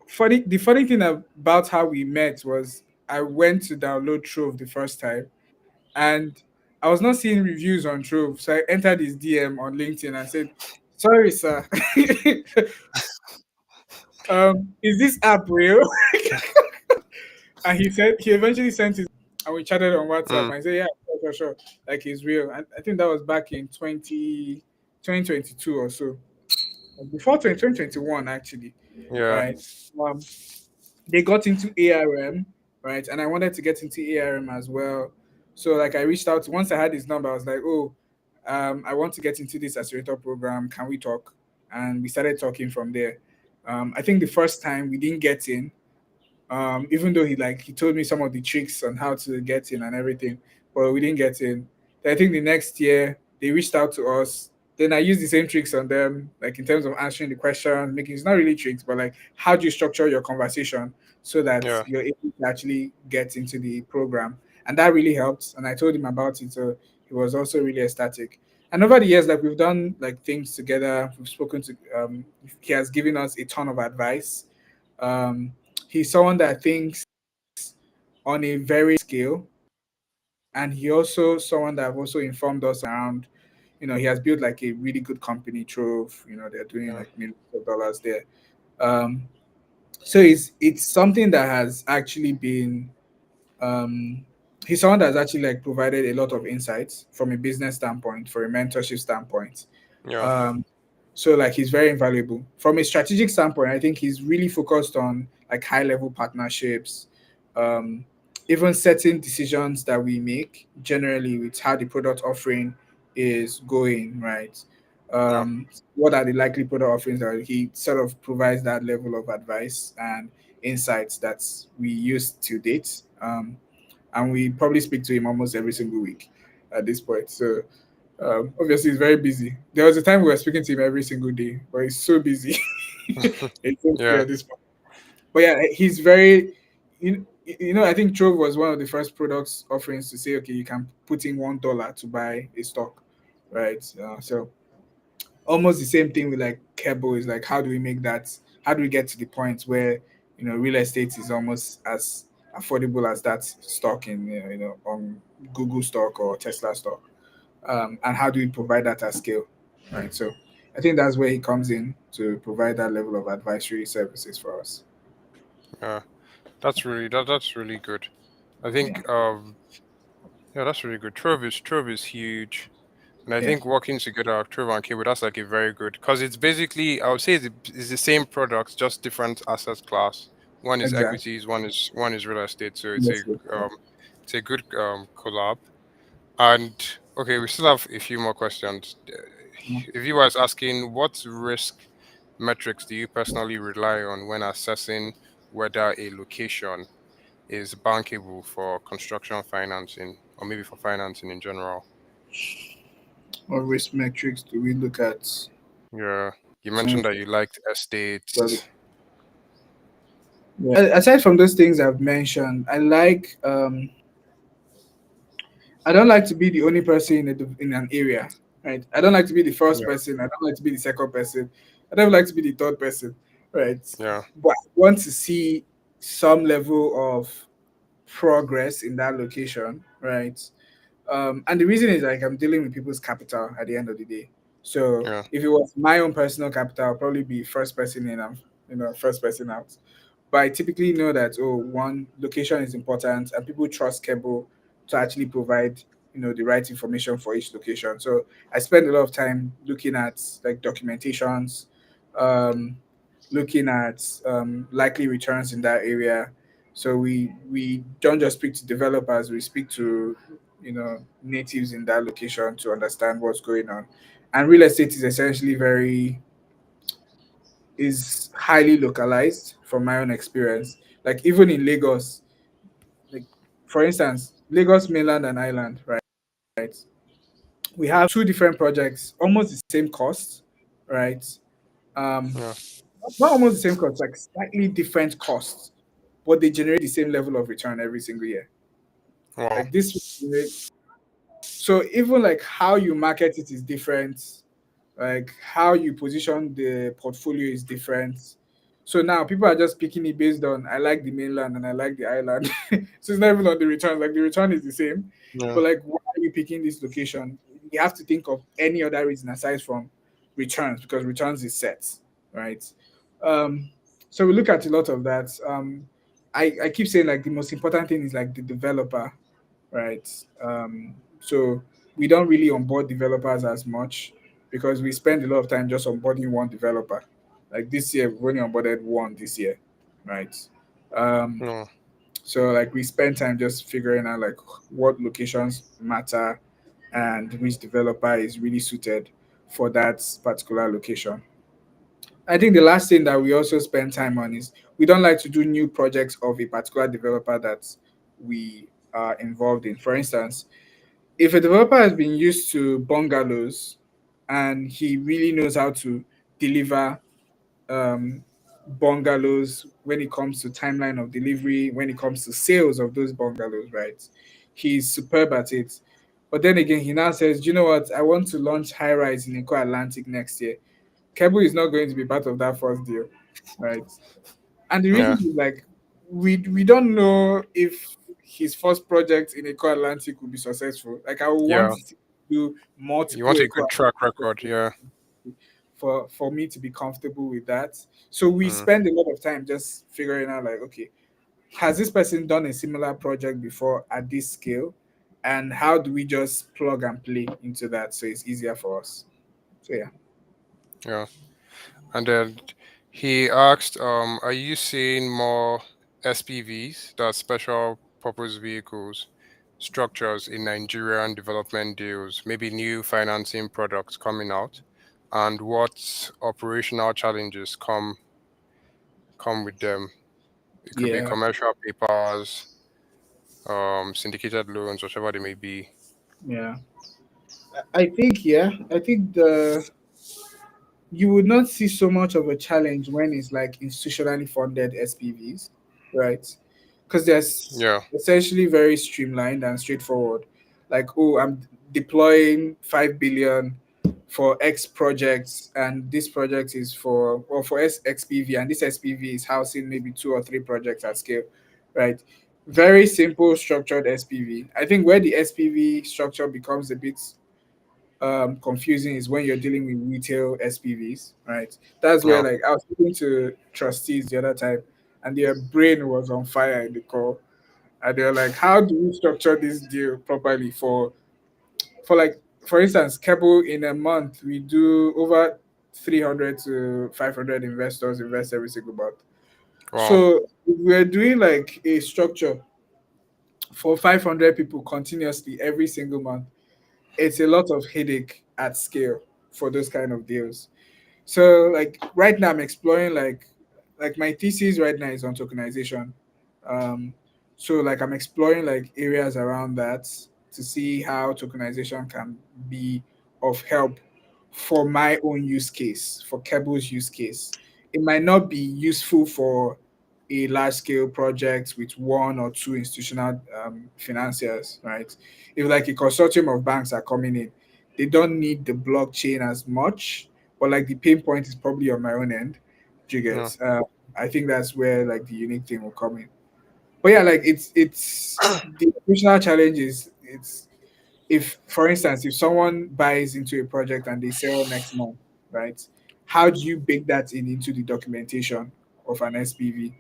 S1: funny thing about how we met was I went to download Trove the first time and I was not seeing reviews on Trove. So I entered his DM on LinkedIn and said, sorry, sir. Is this app real? And he said he eventually sent his and we chatted on WhatsApp and
S2: Mm,
S1: he said, yeah, sure. Like he's real. And I think that was back in 2022 or so. Before 2021 actually.
S2: yeah,
S1: Right. Um, they got into ARM, right? And I wanted to get into ARM as well. So like I reached out once I had his number, I was like, oh, I want to get into this accelerator program. Can we talk? And we started talking from there. I think the first time we didn't get in, Even though he told me some of the tricks on how to get in and everything, but we didn't get in. Then I think the next year they reached out to us. Then I used the same tricks on them, like in terms of answering the question, making it's not really tricks, but like how do you structure your conversation so that
S2: Yeah.
S1: you're able to actually get into the program, and that really helped. And I told him about it, so he was also really ecstatic. And over the years, like we've done like things together, we've spoken to. He has given us a ton of advice. Um, he's someone that thinks on a very scale, and he also someone that have also informed us around. He has built like a really good company, Trove. They're doing
S2: Yeah.
S1: like millions of dollars there. Um, so it's something that has actually been. Um, he's someone that's actually like provided a lot of insights from a business standpoint, for a mentorship standpoint.
S2: Yeah.
S1: Um, so like he's very invaluable from a strategic standpoint. I think he's really focused on like high level partnerships, um, even certain decisions that we make generally with how the product offering is going, right?
S2: Yeah.
S1: What are the likely product offerings that he sort of provides that level of advice and insights that we use to date. And we probably speak to him almost every single week at this point. So obviously, he's very busy. There was a time we were speaking to him every single day, but he's so busy. It's so busy
S2: Yeah.
S1: at this point. But yeah, he's very, I think Trove was one of the first products offerings to say, okay, you can put in $1 to buy a stock, right? So almost the same thing with like Keble is like, how do we make that? How do we get to the point where real estate is almost as affordable as that stock in on Google stock or Tesla stock? And how do we provide that at scale, right? So I think that's where he comes in to provide that level of advisory services for us.
S2: Yeah. That's really good. I
S1: Yeah,
S2: think yeah, that's really good. Trove is huge. And I
S1: yeah,
S2: think working together, Trove and Keble, that's like a very good because it's basically I would say it's the same product, just different asset class. One is
S1: exactly.
S2: equities, one is real estate. So
S1: Yes, yes, yeah.
S2: it's a good collab. And okay, we still have a few more questions. If you was asking what risk metrics do you personally rely on when assessing whether a location is bankable for construction financing or maybe for financing in general?
S1: What risk metrics do we look at?
S2: Yeah, you
S1: Uh,
S2: mentioned that you liked estates.
S1: yeah. Aside from those things I've mentioned, I don't like to be the only person in an area, right? I don't like to be the first
S2: Yeah,
S1: person. I don't like to be the second person. I don't like to be the third person, right?
S2: yeah,
S1: But I want to see some level of progress in that location, right? And the reason is like I'm dealing with people's capital at the end of the day. So
S2: yeah,
S1: if it was my own personal capital, I'll probably be first person in and first person out. But I typically know that one location is important and people trust Keble to actually provide the right information for each location. So I spend a lot of time looking at like documentations, um, looking at likely returns in that area. So we don't just speak to developers, we speak to natives in that location to understand what's going on. And real estate is essentially very is highly localized from my own experience. Like even in Lagos, like for instance, Lagos mainland and island, right? We have two different projects, almost the same cost, right? Um,
S2: yeah.
S1: not almost the same cost, like slightly different costs, but they generate the same level of return every single year.
S2: Wow.
S1: Like this, so even like how you market it is different, like how you position the portfolio is different. So now people are just picking it based on I like the mainland and I like the island. So it's not even on the return. Like the return is the same,
S2: Yeah,
S1: but like why are you picking this location? You have to think of any other reason aside from returns because returns is set, right? Um, so we look at a lot of that. I keep saying like the most important thing is like the developer, right? So we don't really onboard developers as much because we spend a lot of time just onboarding one developer. Like this year, we've only onboarded one this year, right? Um,
S2: no,
S1: so like we spend time just figuring out like what locations matter and which developer is really suited for that particular location. I think the last thing that we also spend time on is we don't like to do new projects of a particular developer that we are involved in. For instance, if a developer has been used to bungalows and he really knows how to deliver um, bungalows when it comes to timeline of delivery, when it comes to sales of those bungalows, right? He's superb at it. But then again, he now says, "Do you know what? I want to launch high rise in Eco Atlantic next year." Keble is not going to be part of that first deal, right? And the
S2: Yeah.
S1: reason is like we don't know if his first project in Eco Atlantic will be successful. Like I would want
S2: Yeah.
S1: to do
S2: You
S1: multiple
S2: want a
S1: Eco
S2: good track
S1: Atlantic
S2: record. Yeah.
S1: for me to be comfortable with that. So we
S2: Mm.
S1: spend a lot of time just figuring out like, okay, has this person done a similar project before at this scale? And how do we just plug and play into that so it's easier for us? So yeah.
S2: Yeah. And then he asked, are you seeing more SPVs, that's special purpose vehicles, structures in Nigerian development deals, maybe new financing products coming out, and what operational challenges come with them? It could be
S1: Yeah.
S2: commercial papers, syndicated loans, whatever they may be.
S1: Yeah. I think yeah. I think the you would not see so much of a challenge when it's like institutionally funded SPVs, right? Because there's
S2: Yeah.
S1: essentially very streamlined and straightforward. Like, oh, I'm deploying 5 billion for X projects, and this project is for or for XPV, and this SPV is housing maybe two or three projects at scale, right? Very simple structured SPV. I think where the SPV structure becomes a bit confusing is when you're dealing with retail SPVs, right? That's where
S2: Yeah.
S1: like I was speaking to trustees the other time, and their brain was on fire in the call, and they're like, "How do we structure this deal properly for instance, Keble in a month we do over 300 to 500 investors invest every single month.
S2: Wow.
S1: So if we're doing like a structure for 500 people continuously every single month, it's a lot of headache at scale for those kind of deals. So like right now I'm exploring like my thesis right now is on tokenization. Um so like I'm exploring like areas around that to see how tokenization can be of help for my own use case, for Keble's use case. It might not be useful for a large scale project with one or two institutional financiers, right? If like a consortium of banks are coming in, they don't need the blockchain as much, but like the pain point is probably on my own end. Do you
S2: Yeah.
S1: get? I think that's where like the unique thing will come in. But yeah, like it's the additional challenge is it's if for instance if someone buys into a project and they sell next month, right, how do you bake that in into the documentation of an SPV?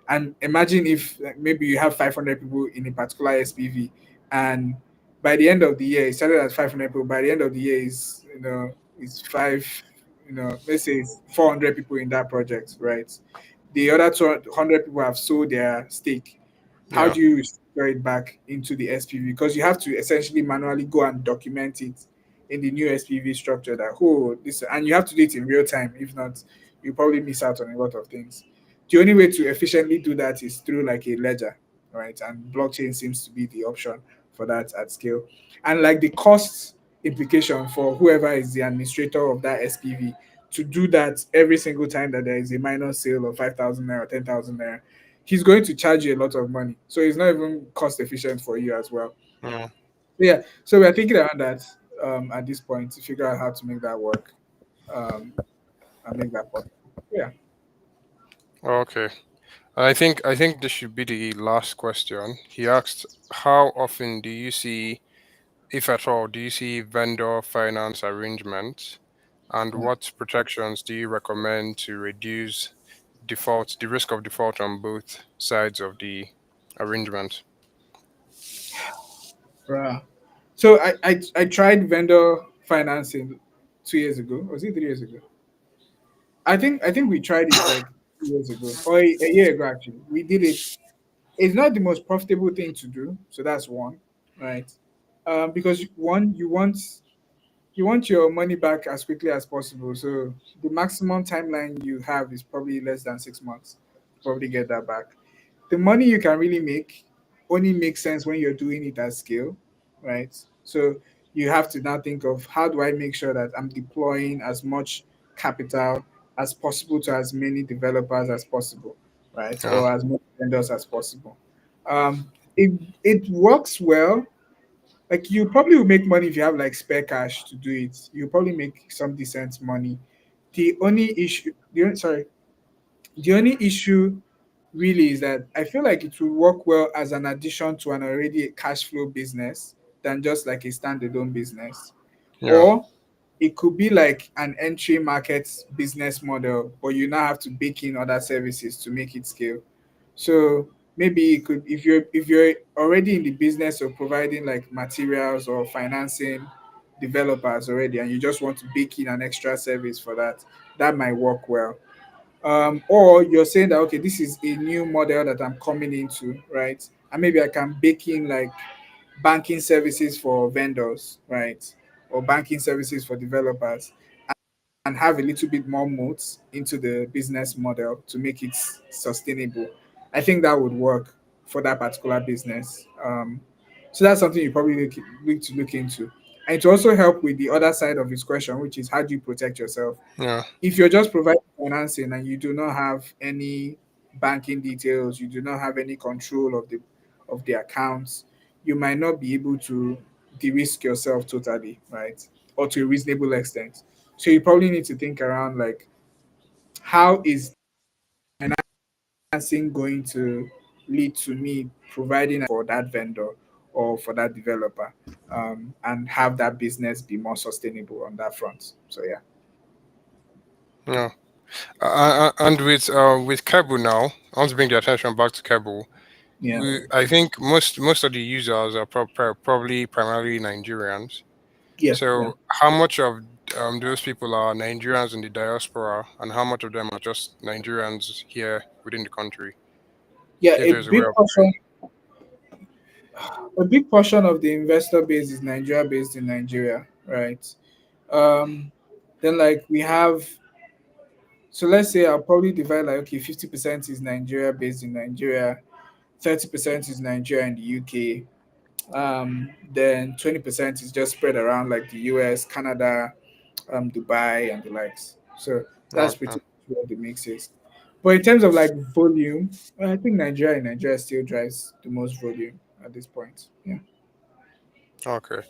S1: And imagine if like, maybe you have 500 people in a particular SPV, and by the end of the year it started at 500 people, by the end of the year is is five, let's say it's 400 people in that project, right? The other 200 people have sold their stake. How
S2: Yeah.
S1: do you restore it back into the SPV? Because you have to essentially manually go and document it in the new SPV structure that this, and you have to do it in real time. If not, you probably miss out on a lot of things. The only way to efficiently do that is through like a ledger, right? And blockchain seems to be the option for that at scale. And like the cost implication for whoever is the administrator of that SPV to do that every single time that there is a minor sale of 5,000 naira, 10,000 naira, he's going to charge you a lot of money. So it's not even cost efficient for you as well.
S2: Yeah.
S1: Yeah. So we're thinking around that at this point to figure out how to make that work and make that possible. Yeah.
S2: Okay. I think this should be the last question. He asked, how often do you see, if at all, do you see vendor finance arrangements, and
S1: Yeah.
S2: what protections do you recommend to reduce the risk of default on both sides of the arrangement?
S1: Right. So I tried vendor financing 2 years ago. Was it 3 years ago? I think we tried it like 2 years ago or a year ago actually. We did it. It's not the most profitable thing to do, so that's one, right? Because one, you want your money back as quickly as possible. So the maximum timeline you have is probably less than 6 months. probably get that back. The money you can really make only makes sense when you're doing it at scale, right? So you have to now think of, how do I make sure that I'm deploying as much capital as possible to as many developers as possible, right?
S2: Yeah,
S1: Or as many vendors as possible. It works well. Like, you probably will make money if you have like spare cash to do it. You probably make some decent money. The only issue really is that I feel like it will work well as an addition to an already cash flow business than just like a standalone business.
S2: yeah,
S1: Or it could be like an entry market business model, but you now have to bake in other services to make it scale. So maybe it could, if you're already in the business of providing like materials or financing developers already, and you just want to bake in an extra service for that, that might work well. Or you're saying that, okay, this is a new model that I'm coming into, right? And maybe I can bake in like banking services for vendors, right? Or banking services for developers, and have a little bit more moats into the business model to make it sustainable. I think that would work for that particular business. So that's something you probably need to look into. And to also help with the other side of this question, which is, how do you protect yourself?
S2: yeah,
S1: If you're just providing financing and you do not have any banking details, you do not have any control of the accounts, you might not be able to de-risk yourself totally, right? Or to a reasonable extent. So you probably need to think around like, how is financing going to lead to me providing for that vendor or for that developer, and have that business be more sustainable on that front. So yeah.
S2: yeah. And with Keble now, I want to bring the attention back to Keble.
S1: Yeah.
S2: I think most of the users are probably primarily Nigerians.
S1: Yeah. Yeah.
S2: So how much of those people are Nigerians in the diaspora, and how much of them are just Nigerians here within the country?
S1: Yeah,
S2: If there's a way of
S1: a big portion of the investor base is Nigeria based in Nigeria, right? Um, then like we have, so let's say I'll probably divide like, okay, 50% is Nigeria based in Nigeria, 30% is Nigeria in the UK, then 20% is just spread around like the US, Canada, Dubai, and the likes. So that's
S2: okay,
S1: pretty much what the mix is. But in terms of like volume, I think Nigeria still drives the most volume at this point. Yeah.
S2: okay.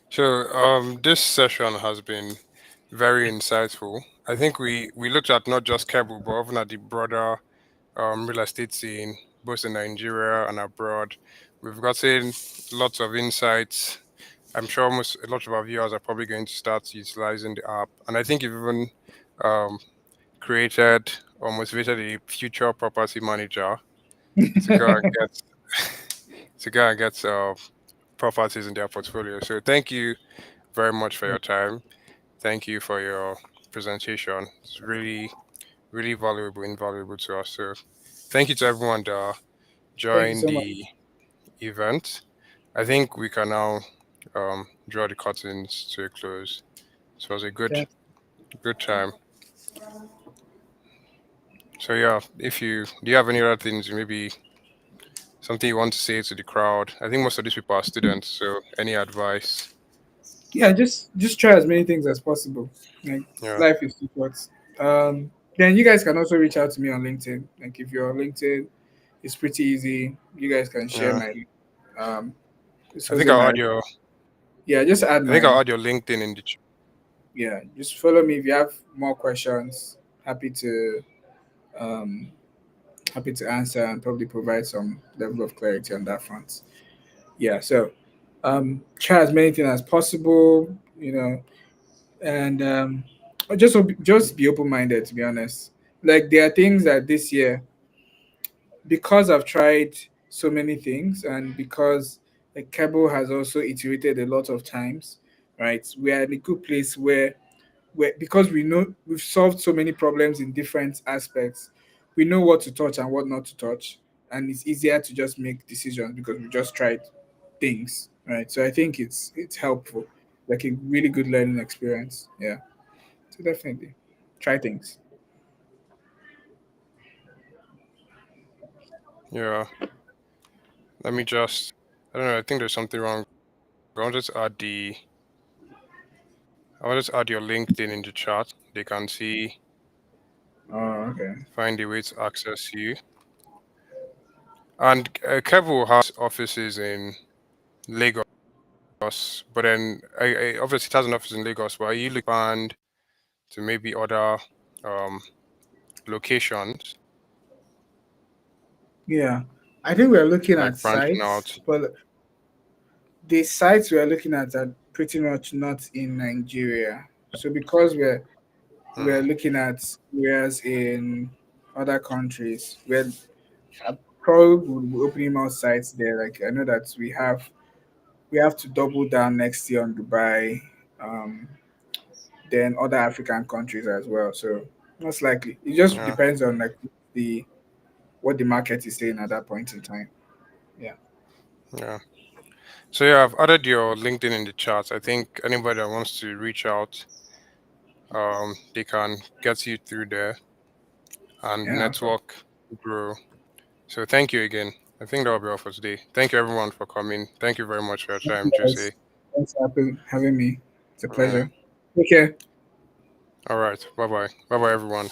S2: So this session has been very insightful. I think we looked at not just Keble, but even at the broader real estate scene, both in Nigeria and abroad. We've gotten lots of insights. I'm sure almost a lot of our viewers are probably going to start utilizing the app, and I think you've even um, created or motivated a future property manager to go and get to go and get properties in their portfolio. So thank you very much for your time. Thank you for your presentation. It's really valuable, invaluable to us. So thank you to everyone that
S1: Thank you
S2: joined
S1: so much.
S2: the event. I think we can now draw the curtains to a close. So it was a
S1: Yeah.
S2: good time. So yeah, if you do you have any other things, maybe something you want to say to the crowd? I think most of these people are students, so any advice?
S1: Yeah, just try as many things as possible. Like,
S2: Yeah,
S1: life is too short. Then you guys can also reach out to me on LinkedIn. Like, if you're on LinkedIn, it's pretty easy. You guys can share
S2: yeah.
S1: my it's
S2: I think
S1: also
S2: I'll
S1: my,
S2: add your
S1: yeah, just add
S2: I think I'll
S1: my,
S2: add your LinkedIn in the chat.
S1: yeah, just follow me if you have more questions. Happy to um happy to answer and probably provide some level of clarity on that front. Yeah, so try as many things as possible, and just be open minded. To be honest, like, there are things that this year, because I've tried so many things, and because like Keble has also iterated a lot of times, right? We are in a good place where because we know we've solved so many problems in different aspects, we know what to touch and what not to touch, and it's easier to just make decisions because we just tried things, right? So I think it's helpful, like a really good learning experience. Yeah. So definitely try things.
S2: Yeah. Let me just. I don't know. I think there's something wrong. I'll just add the. I'll just add your LinkedIn in the chat. They can see,
S1: Oh, okay.
S2: find a way to access you. And Keble has offices in Lagos, but then obviously it has an office in Lagos. But are you looking to expand to maybe other um, locations,
S1: Yeah, I think we're looking
S2: like
S1: at
S2: branching
S1: sites,
S2: out?
S1: but the sites we're looking at are pretty much not in Nigeria. So because we're
S2: Hmm.
S1: looking at areas in other countries, we're probably will be opening more sites there. Like I know that we have to double down next year on Dubai, um, then other African countries as well. So most likely, it just
S2: Yeah,
S1: depends on like the what the market is saying at that point in time. Yeah.
S2: yeah. So yeah, I've added your LinkedIn in the chat. I think anybody that wants to reach out, they can get you through there and
S1: Yeah. Okay.
S2: network grow. So thank you again. I think that'll be all for today. Thank you everyone for coming. Thank you very much for your
S1: Thank
S2: time,
S1: you
S2: Jose.
S1: guys. Thanks for having me. It's a
S2: Uh,
S1: pleasure. Take care.
S2: all right. Bye bye. Bye bye everyone.